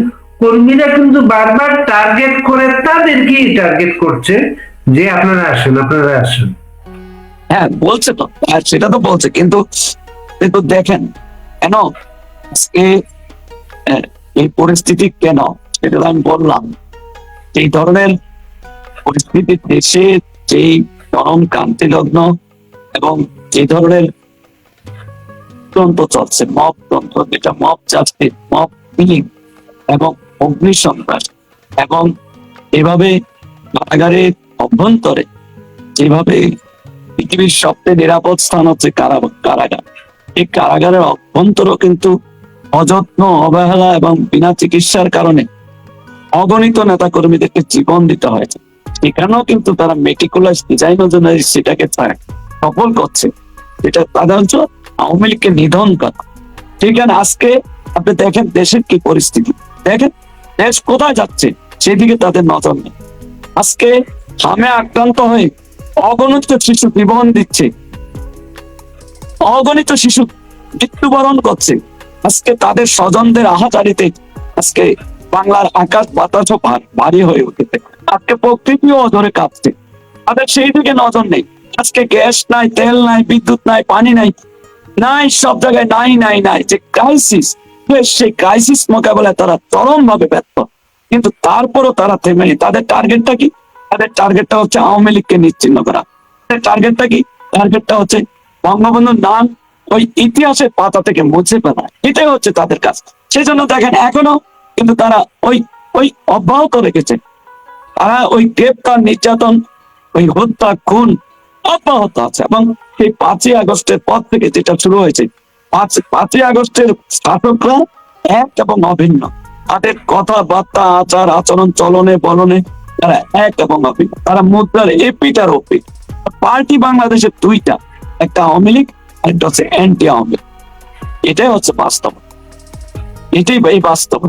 কর্মীরা কিন্তু বারবার টার্গেট করে তাদেরকেই টার্গেট করছে যে আপনারা আসেন, আপনারা আসেন। হ্যাঁ বলছে তো, আর সেটা তো বলছে, কিন্তু কিন্তু দেখেন কেন আজকে এই পরিস্থিতি কেন, সেটা আমি বললাম। এই ধরনের পরিস্থিতি দেশে যেই চরম ক্রান্তি লগ্ন এবং যে ধরনের তন্ত্র চলছে, মব তন্ত্র, যেটা মব জাস্টিস, মব কিলিং এবং অগ্নিসন্ত্রাস, এবং এভাবে কারাগারের অভ্যন্তরে যেভাবে পৃথিবীর সবচেয়ে নিরাপদ স্থান হচ্ছে কারাগার, এই কারাগারের অভ্যন্তরও কিন্তু অযত্ন, অবহেলা এবং বিনা চিকিৎসার কারণে অগণিত নেতা কর্মীদেরকে জীবন দিতে হয়েছে। সেখানেও কিন্তু তারা মেটিকুলাস ডিজাইন অনুযায়ী সেটাকে সফল করছে, যেটা তাদের হচ্ছে আওয়ামী লীগকে নিধন করা। সেখানে আজকে আপনি দেখেন দেশের কি পরিস্থিতি, দেখেন দেশ কোথায় যাচ্ছে সেদিকে তাদের নজর নেই। আজকে হামে আক্রান্ত হয়ে অগণিত শিশু জীবন দিচ্ছে, অগণিত শিশু মৃত্যুবরণ করছে। আজকে তাদের স্বজনদের আহাজারিতে আজকে বাংলার আকাশ বাতাসও ভারী হয়ে উঠেছে, আজকে প্রকৃতিও ধরে কাঁপছে, তাদের সেই দিকে নজর নেই। আজকে গ্যাস নাই, তেল নাই, বিদ্যুৎ নাই, পানি নাই, সব জায়গায় নাই যে ক্রাইসিস, সেই ক্রাইসিস মোকাবেলায় তারা চরম ভাবে ব্যর্থ। কিন্তু তারপরও তারা থেমে নেই। তাদের টার্গেটটা কি? তাদের টার্গেটটা হচ্ছে আওয়ামী লীগকে নিশ্চিহ্ন করা। তাদের টার্গেটটা কি? টার্গেটটা হচ্ছে বঙ্গবন্ধুর নাম ওই ইতিহাসের পাতা থেকে মুছে ফেলা, এটাই হচ্ছে তাদের কাজ। সেই জন্য দেখেন এখনো কিন্তু তারা ওই ওই অব্যাহত রেখেছে, তারা ওই গ্রেপ্তার, নির্যাতন, ওই হত্যা, খুন অব্যাহত আছে। এবং সেই 5ই আগস্টের পর থেকে যেটা শুরু হয়েছে, 5ই আগস্টের শাসকরা এক এবং অভিন্ন, তাদের কথাবার্তা, আচার আচরণ, চলনে বলনে তারা এক এবং অভিন্ন, তারা মুদ্রার এপিট আর ওপিট। পার্টি বাংলাদেশের দুইটা, একটা আওয়ামী লীগ আর একটা হচ্ছে অ্যান্টি আওয়ামী লীগ। এটাই হচ্ছে বাস্তব, এটাই এই বাস্তব।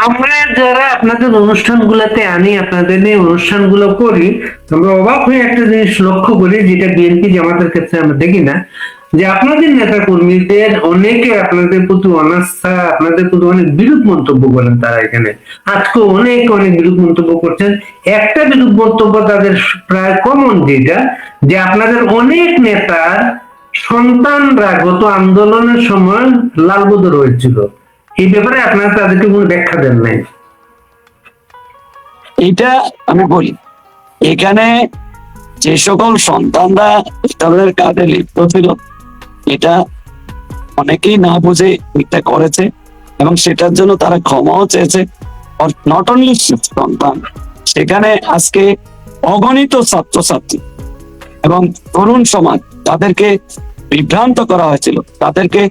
আমরা যারা আপনাদের অনুষ্ঠানগুলোতে আনি, আপনাদের নিয়ে অনুষ্ঠানগুলো করি, আমরা অবাক হয়ে একটা জিনিস লক্ষ্য করি, যেটা বিএনপি জামাতের ক্ষেত্রে আমরা দেখি না, যে আপনাদের নেতা কর্মীদের অনেকে আপনাদের প্রতি অনাস্থা, আপনাদের প্রতি অনেক বিরূপ মন্তব্য করেন। তারা এখানে আজকে অনেক বিরূপ মন্তব্য করছেন। একটা বিরূপ মন্তব্য তাদের প্রায় কমন, যেটা যে আপনাদের অনেক নেতার সন্তানরা গত আন্দোলনের সময় লালবদর হয়েছিল। এই ব্যাপারে আপনারা তাদেরকে কোনো ব্যাখ্যা দেন নাই। এইটা আমি বলি, এখানে যে সকল সন্তানরা এই ধরনের কাজে লিপ্ত ছিল, এটা অনেকেই না বুঝে এটা করেছে এবং সেটার জন্য তারা ক্ষমাও চেয়েছে। নট অনলি সন্তান, সেখানে আজকে অগণিত ছাত্রছাত্রী এবং তরুণ সমাজ, তাদেরকে বিভ্রান্ত করা হয়েছিল, তাদেরকে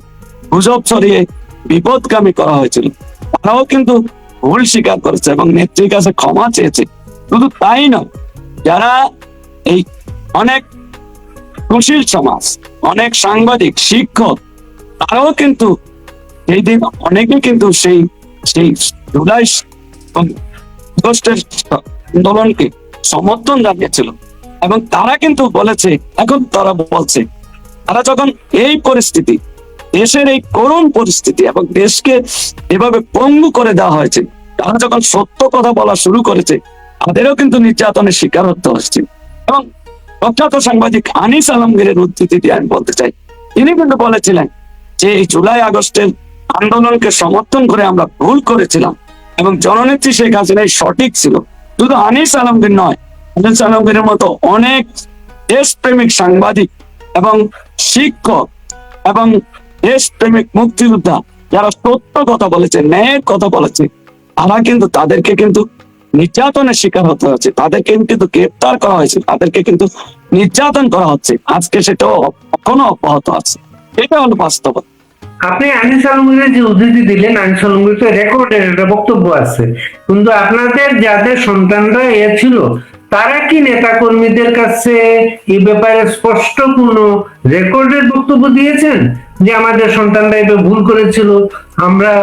গুজব ছড়িয়ে বিপদগামী করা হয়েছিল, তারাও কিন্তু ভুল স্বীকার করেছে এবং নেত্রীর কাছে ক্ষমা চেয়েছে। শুধু তাই নয়, যারা এই অনেক সুশীল সমাজ, অনেক সাংবাদিক, শিক্ষক, তারাও কিন্তু সেই দিন অনেকে কিন্তু সেই সেই জুলাই আগস্টের আন্দোলনকে সমর্থন জানিয়েছিল এবং তারা কিন্তু বলেছে, এখন তারা বলছে, তারা যখন এই পরিস্থিতি, দেশের এই করুণ পরিস্থিতি এবং দেশকে এভাবে পঙ্গু করে দেওয়া হয়েছে, তারা যখন সত্য কথা বলা শুরু করেছে, তাদেরও কিন্তু নির্যাতনের শিকার হতে হচ্ছে। এবং প্রখ্যাত সাংবাদিক আনিস আলমগীরের উদ্ধৃতি দিয়ে আমি বলতে চাই, তিনি কিন্তু বলেছিলেন যে এই জুলাই আগস্টের আন্দোলনকে সমর্থন করে আমরা ভুল করেছিলাম এবং জননেত্রী শেখ হাসিনাই সঠিক ছিল। শুধু আনিস আলমগীর নয়, আনিস আলমগীরের মতো অনেক দেশপ্রেমিক সাংবাদিক এবং শিক্ষক এবং দেশপ্রেমিক মুক্তিযোদ্ধা যারা সত্য কথা বলেছে, ন্যায়ের কথা বলেছে, তারা কিন্তু তাদেরকে কিন্তু নির্যাতনের শিকার হতে হচ্ছে, তাদেরকে কিন্তু গ্রেপ্তার করা হয়েছে, তাদেরকে কিন্তু নির্যাতন করা হচ্ছে। আজকে সেটাও এখনো অব্যাহত আছে। এটা হলো বাস্তবতা। আপনি আনিস আলমগীরের যে উদ্ধৃতি দিলেন, আনিস আলমগীর তো রেকর্ডের একটা বক্তব্য আছে, কিন্তু আপনাদের যাদের সন্তানরা এ ছিল, তারা কি নেতা কর্মীদের কাছে এই ব্যাপারে স্পষ্ট কোনো রেকর্ডের বক্তব্য দিয়েছেন যে আমাদের সন্তানরা এটা ভুল করেছিল, আমরা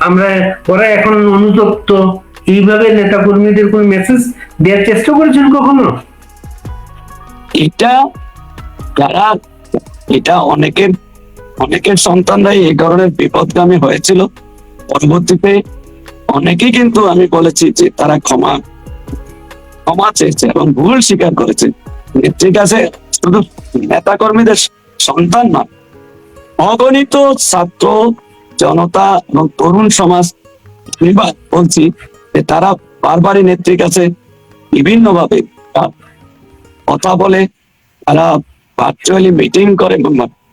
আমরা ওরা এখন অনুতপ্ত, এইভাবে নেতা কর্মীদের কোন মেসেজ দেওয়ার চেষ্টা করেছেন কখনো? এটা অনেকের সন্তানরাই এই ধরনের বিপদগামী হয়েছিল। পরবর্তীতে অনেকেই কিন্তু আমি বলেছি যে তারা ক্ষমা চেয়েছে এবং ভুল স্বীকার করেছে। নেত্রীর কাছে শুধু নেতা কর্মীদের সন্তান নয়, অগণিত ছাত্র জনতা এবং তরুণ সমাজ, আমি বলছি যে তারা বারবারই নেত্রীর কাছে বিভিন্নভাবে কথা বলে, তারা ভার্চুয়ালি মিটিং করে,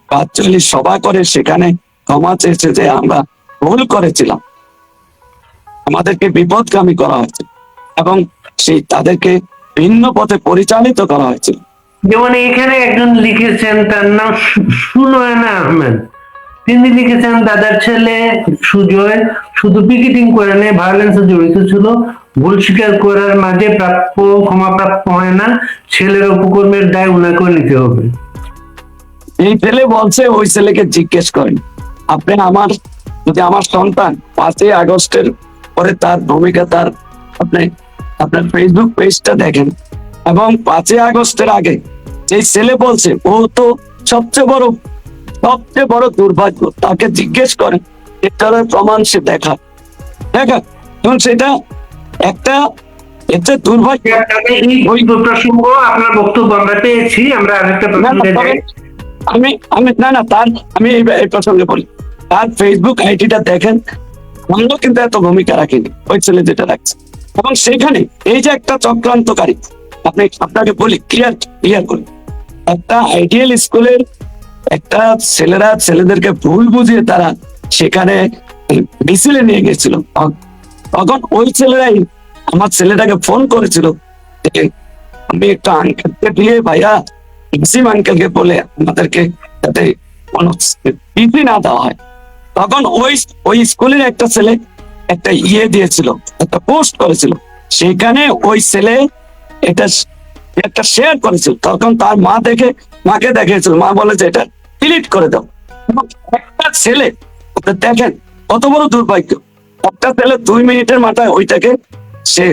ভার্চুয়ালি সভা করে, সেখানে ক্ষমা চেয়েছে যে আমরা ভুল করেছিলাম, আমাদেরকে বিপদগামী করা হয়েছে এবং সেই তাদেরকে ভিন্ন পথে পরিচালিত করা হয়েছিল। যেমন এখানে একজন লিখেছেন, তার নাম সুনয়না আহমেদ, তিনি লিখেছেন দাদার ছেলে সুজয় শুধু পিকেটিং করে নেই, ভায়োলেন্সে জড়িত ছিল, ভুল স্বীকার করার মাঝে ক্ষমাপ্রাপ্য হয় না, ছেলের অপকর্মের দায় উনাকে নিতে হবে। এই ছেলে বলছে, ওই ছেলেকে জিজ্ঞেস করেন, আপনি যদি আমার সন্তান 5ই আগস্টের পরে তার ভূমিকা, আপনার ফেসবুক পেজটা দেখেন এবং 5ই আগস্টের আগে যে ছেলে বলছে, ও তো সবচেয়ে বড় দুর্ভাগ্য, তাকে জিজ্ঞেস করেন, এটার প্রমাণ সে দেখা এবং সেটা একটা এতে দুর্ভাগ্য। ওই প্রসঙ্গ আপনার বক্তব্য আমরা পেয়েছি, আমরা আরেকটা প্রসঙ্গে যাই। আমি এই প্রসঙ্গে বলি, তার ফেসবুক আইডিটা দেখেন, আমরা কিন্তু এত ভূমিকা রাখিনি, ওই ছেলে যেটা রাখছে। এবং সেখানে এই যে একটা চক্রান্তকারী, আপনাকে বলি ক্লিয়ার করি, একটা আইডিয়াল স্কুলের একটা ছেলেদেরকে ভুল বুঝিয়ে তারা সেখানে মিছিলে নিয়ে গেছিল। তখন ওই ছেলেরাই আমার ছেলেটাকে ফোন করেছিল, আমি একটা আঙ্কেলকে দিয়ে, ভাইয়া ইসিম আঙ্কেলকে বলে আমাদেরকে যাতে কোনো বিধি না দেওয়া হয়। তখন ওই স্কুলের একটা ছেলে একটা দিয়েছিল, একটা পোস্ট করেছিল, সেখানে ওই ছেলে এটা শেয়ার করেছিল। তখন তার মাকে দেখিয়েছিল, মা বলে যে এটা ডিলিট করে দাও। এবং একটা ছেলে, দেখেন কত বড় দুর্ভাগ্য, একটা ছেলে 2 মিনিটের মাথায় ওইটাকে সে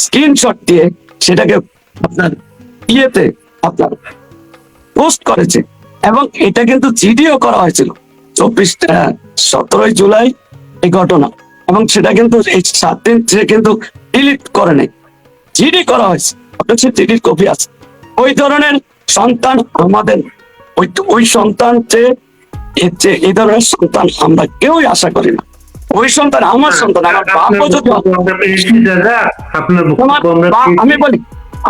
স্ক্রিনশট দিয়ে সেটাকে আপনার আপনার পোস্ট করেছে এবং এটা কিন্তু জিডিও করা হয়েছিল 17ই জুলাই এই ঘটনা, এবং সেটা কিন্তু এই 7 দিন সে কিন্তু ডিলিট করে নাই, জিডি করা হয়েছে, অথচ জিডির কপি আছে। ওই ধরনের সন্তান আমাদের, ওই সন্তান এই ধরনের সন্তান আমরা কেউই আশা করি না। ওই সন্তান আমার সন্তান, আমার বাপও যদি, আমি বলি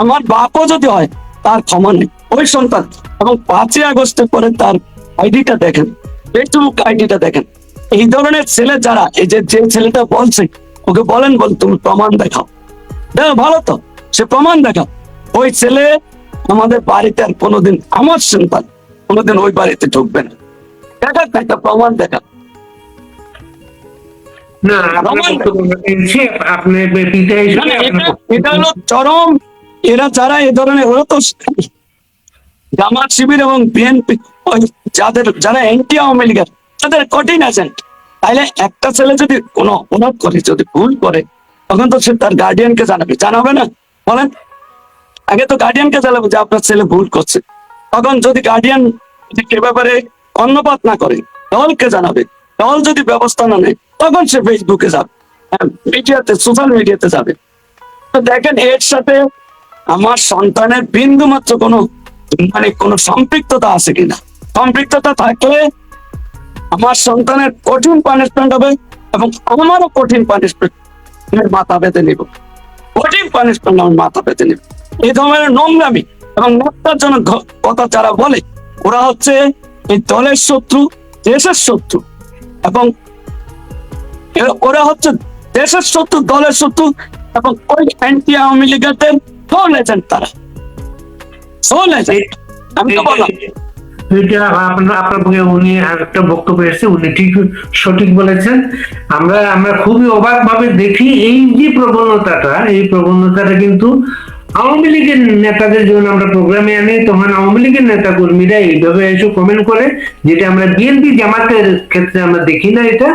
আমার বাপও যদি হয় তার ক্ষমা নেই ওই সন্তান। এবং 5ই আগস্টের পরে তার আইডিটা দেখেন, ফেসবুক আইডিটা দেখেন। এই ধরনের ছেলে যারা, এই যে ছেলেটা বলছে, ওকে বলেন তুমি প্রমাণ দেখাও। দেখো ভালো তো, সে প্রমাণ দেখাও। ওই ছেলে আমাদের বাড়িতে আর কোনোদিন, আমার সন্তান কোনোদিন ওই বাড়িতে ঢুকবে না। দেখা একটা প্রমাণ দেখা। না আপনি পিতা হিসেবে এটা হলো চরম। এরা যারা এ ধরনের, ওরা তো জামাত শিবির এবং বিএনপি, যারা এন্টি আওয়ামী লীগের, তাদের কঠিন এজেন্ট। তাইলে একটা ছেলে যদি কোনো অপরাধ করে, যদি ভুল করে, তখন তো সে তার গার্ডিয়ানকে জানাবে না? বলেন, আগে তো গার্ডিয়ানকে জানাবে যে আপনার ছেলে ভুল করছে। তখন যদি গার্ডিয়ান এ ব্যাপারে কর্ণপাত না করে, দলকে জানাবে। দল যদি ব্যবস্থা না নেয়, তখন সে ফেসবুকে যাবে, মিডিয়াতে, সোশ্যাল মিডিয়াতে যাবে। তো দেখেন, এর সাথে আমার সন্তানের বিন্দু মাত্র কোনো কোনো সম্পৃক্ততা আছে কিনা। সম্পৃক্ততা থাকলে আমার সন্তানের কঠিন পানিশমেন্ট হবে, এবং আমারও কঠিন পানিশমেন্টের মাথা পেতে নিব। কঠিন পানিশমেন্ট আমি মাথা পেতে নিব। এই ধরনের নোংরামি এবং নেতাজনক কথা যারা বলে, ওরা হচ্ছে এই দলের শত্রু, দেশের শত্রু, এবং ওরা হচ্ছে দেশের শত্রু, দলের শত্রু, এবং ওই অ্যান্টি আওয়ামী লীগের সোল এজেন্ট। তারা সোল এজেন্ট। আমি তো বললাম এটা আপনার উনি একটা বক্তব্য এসেছে, উনি ঠিক সঠিক বলেছেন। আমরা খুবই অবাক ভাবে দেখি এই যে প্রবণতাটা, এই প্রবণতাটা কিন্তু আওয়ামী লীগের নেতাদের জন্য আমরা প্রোগ্রামে আনি, তখন আওয়ামী লীগের নেতা কর্মীরা এইভাবে এসে কমেন্ট করে, যেটা আমরা বিএনপি জামাতের ক্ষেত্রে আমরা দেখি না। এটা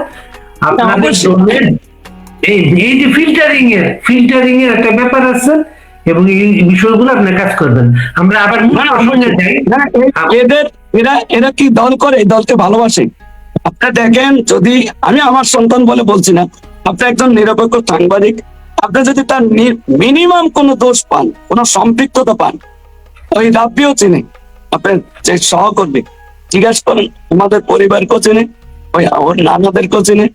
আপনাদের দলের এই যে ফিল্টারিং এর একটা ব্যাপার আছে, এবং এই বিষয়গুলো আপনার কাজ করবেন। আমরা আবার এরা কি দল করে? দলকে ভালোবাসে। আপনারা দেখেন, যদি আমি আমার সন্তান বলে বলছি না, আপনি একজন নিরপেক্ষ সাংবাদিক, আপনি যদি তার মিনিমাম কোনো দোষ পান, কোনো সম্পৃক্ততা পান, ওই রাব্বিও চেনে, আপনার যে সহকর্মী, জিজ্ঞাসা করেন, আমাদের পরিবারকেও চেনে, ওই ওর নানাদেরকেও চেনে,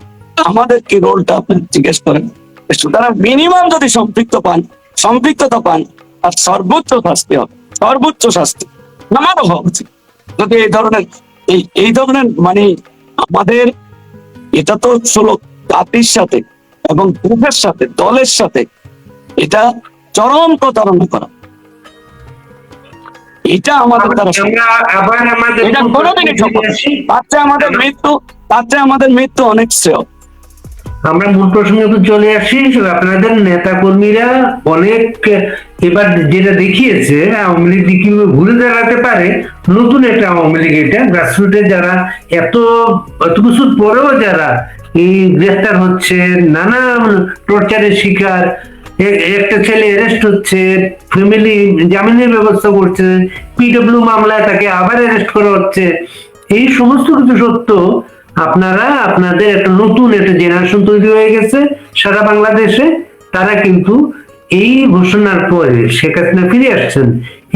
আমাদের কি রোলটা আপনি জিজ্ঞেস করেন। সুতরাং মিনিমাম যদি সম্পৃক্ততা পান, আর সর্বোচ্চ শাস্তি হবে, সর্বোচ্চ শাস্তি আমারও হওয়া উচিত। যদি এই ধরনের আমাদের, এটা তো ছিল জাতির সাথে এবং গ্রুপের সাথে, দলের সাথে, এটা চরম প্রতারণা করা। এটা আমাদের দ্বারা এটা কোনোদিনই সম্ভব না। তার চেয়ে আমাদের মৃত্যু অনেক শ্রেয়। আমরা মূল প্রসঙ্গে চলে আসি। আপনাদের নেতা কর্মীরা অনেক এবার যেটা দেখিয়েছে, আওয়ামী লীগ কিভাবে ঘুরে দাঁড়াতে পারে, নতুন একটা আওয়ামী লীগ। এটা গ্রাসরুটে যারা এত কিছুর পরেও যারা এই গ্রেফতার হচ্ছে, নানা টর্চারের শিকার, একটা ছেলে অ্যারেস্ট হচ্ছে, ফ্যামিলি জামিনের ব্যবস্থা করছে, পিডব্লিউ মামলায় তাকে আবার অ্যারেস্ট করা হচ্ছে, এই সমস্ত কিছু সত্য আপনারা আপনাদের একটা নতুন একটা জেনারেশন তৈরি হয়ে গেছে সারা বাংলাদেশে। তারা কিন্তু এই ঘোষণার পরে, শেখ হাসিনা ফিরে আসছেন,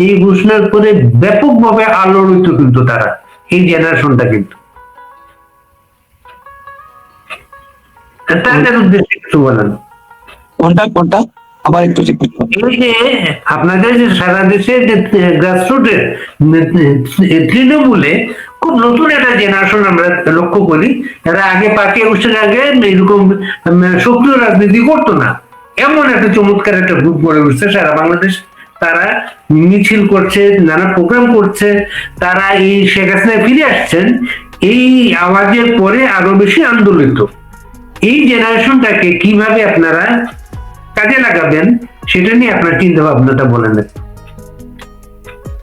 এই ঘোষণার পরে ব্যাপকভাবে আলোড়িত কিন্তু তারা, এই জেনারেশনটা কিন্তু। তাদের উদ্দেশ্যে কিছু বলেন। কোনটা আবার একটু রিপিট করুন। এই যে আপনাদের যে সারা দেশে যে গ্রাসরুটের তৃণমূলে খুব নতুন একটা জেনারেশন আমরা লক্ষ্য করি। এরা আগে 5ই আগস্টের আগে এরকম সক্রিয় রাজনীতি করতো না, এমন একটা চমৎকার একটা গ্রুপ গড়ে উঠছে সারা বাংলাদেশ। তারা মিছিল করছে, নানা প্রোগ্রাম করছে, তারা এই শেখ হাসিনা ফিরে আসছেন এই আওয়াজের পরে আরো বেশি আন্দোলিত। এই জেনারেশনটাকে কিভাবে আপনারা কাজে লাগাবেন, সেটা নিয়ে আপনার চিন্তা ভাবনাটা বলেন।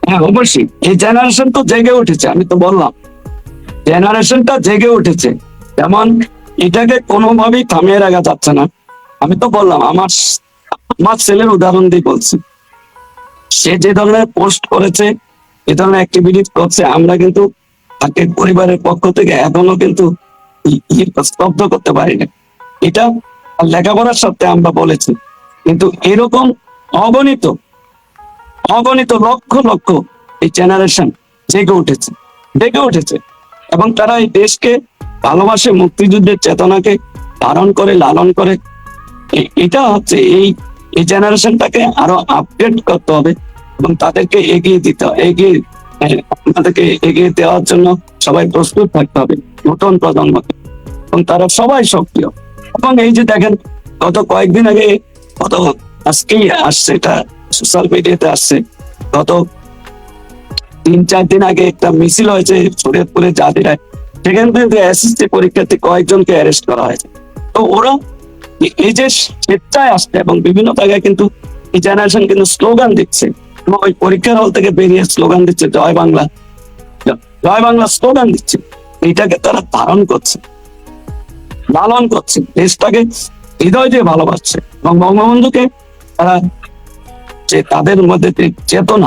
হ্যাঁ, অবশ্যই এই জেনারেশন তো জেগে উঠেছে। আমি তো বললাম জেনারেশনটা জেগে উঠেছে, যেমন এটাকে কোনোভাবেই থামিয়ে রাখা যাচ্ছে না। আমি তো বললাম আমার ছেলের উদাহরণ দিয়ে বলছি, সে যে ধরনের পোস্ট করেছে, এ ধরনের অ্যাক্টিভিটি করছে, আমরা কিন্তু তাকে পরিবারের পক্ষ থেকে এখনো কিন্তু স্তব্ধ করতে পারি না। এটা লেখাপড়ার সাথে আমরা বলেছি, কিন্তু এরকম অগণিত লক্ষ লক্ষ এই জেনারেশন জেগে উঠেছে এবং তারা এই দেশকে ভালোবাসে, মুক্তিযুদ্ধের চেতনাকে ধারণ করে, লালন করে। এটা হচ্ছে এই জেনারেশনটাকে আরো আপডেট করতে হবে এবং তাদেরকে এগিয়ে দিতে হবে, আমাদেরকে এগিয়ে দেওয়ার জন্য সবাই প্রস্তুত থাকতে হবে নতুন প্রজন্মকে, এবং তারা সবাই সক্রিয়। এবং এই যে দেখেন গত কয়েকদিন আগে, গত আজকেই আসছে, এটা সোশ্যাল মিডিয়াতে আসছে, গত 3-4 দিন আগে একটা মিছিল হয়েছে শরীয়তপুরের জাদিরায়, সেখান থেকে এসএসসি পরীক্ষার্থী কয়েকজনকে অ্যারেস্ট করা হয়েছে। তো ওরা এই যে স্বেচ্ছায় আসছে এবং বিভিন্ন জায়গায় কিন্তু এই জেনারেশন কিন্তু স্লোগান দিচ্ছে, এবং ওই পরীক্ষার হল থেকে বেরিয়ে স্লোগান দিচ্ছে জয় বাংলা, জয় বাংলা স্লোগান দিচ্ছে। এইটাকে তারা ধারণ করছে, লালন করছে, দেশটাকে হৃদয় দিয়ে ভালোবাসছে, এবং বঙ্গবন্ধুকে তারা যে তাদের মধ্যে যে চেতনা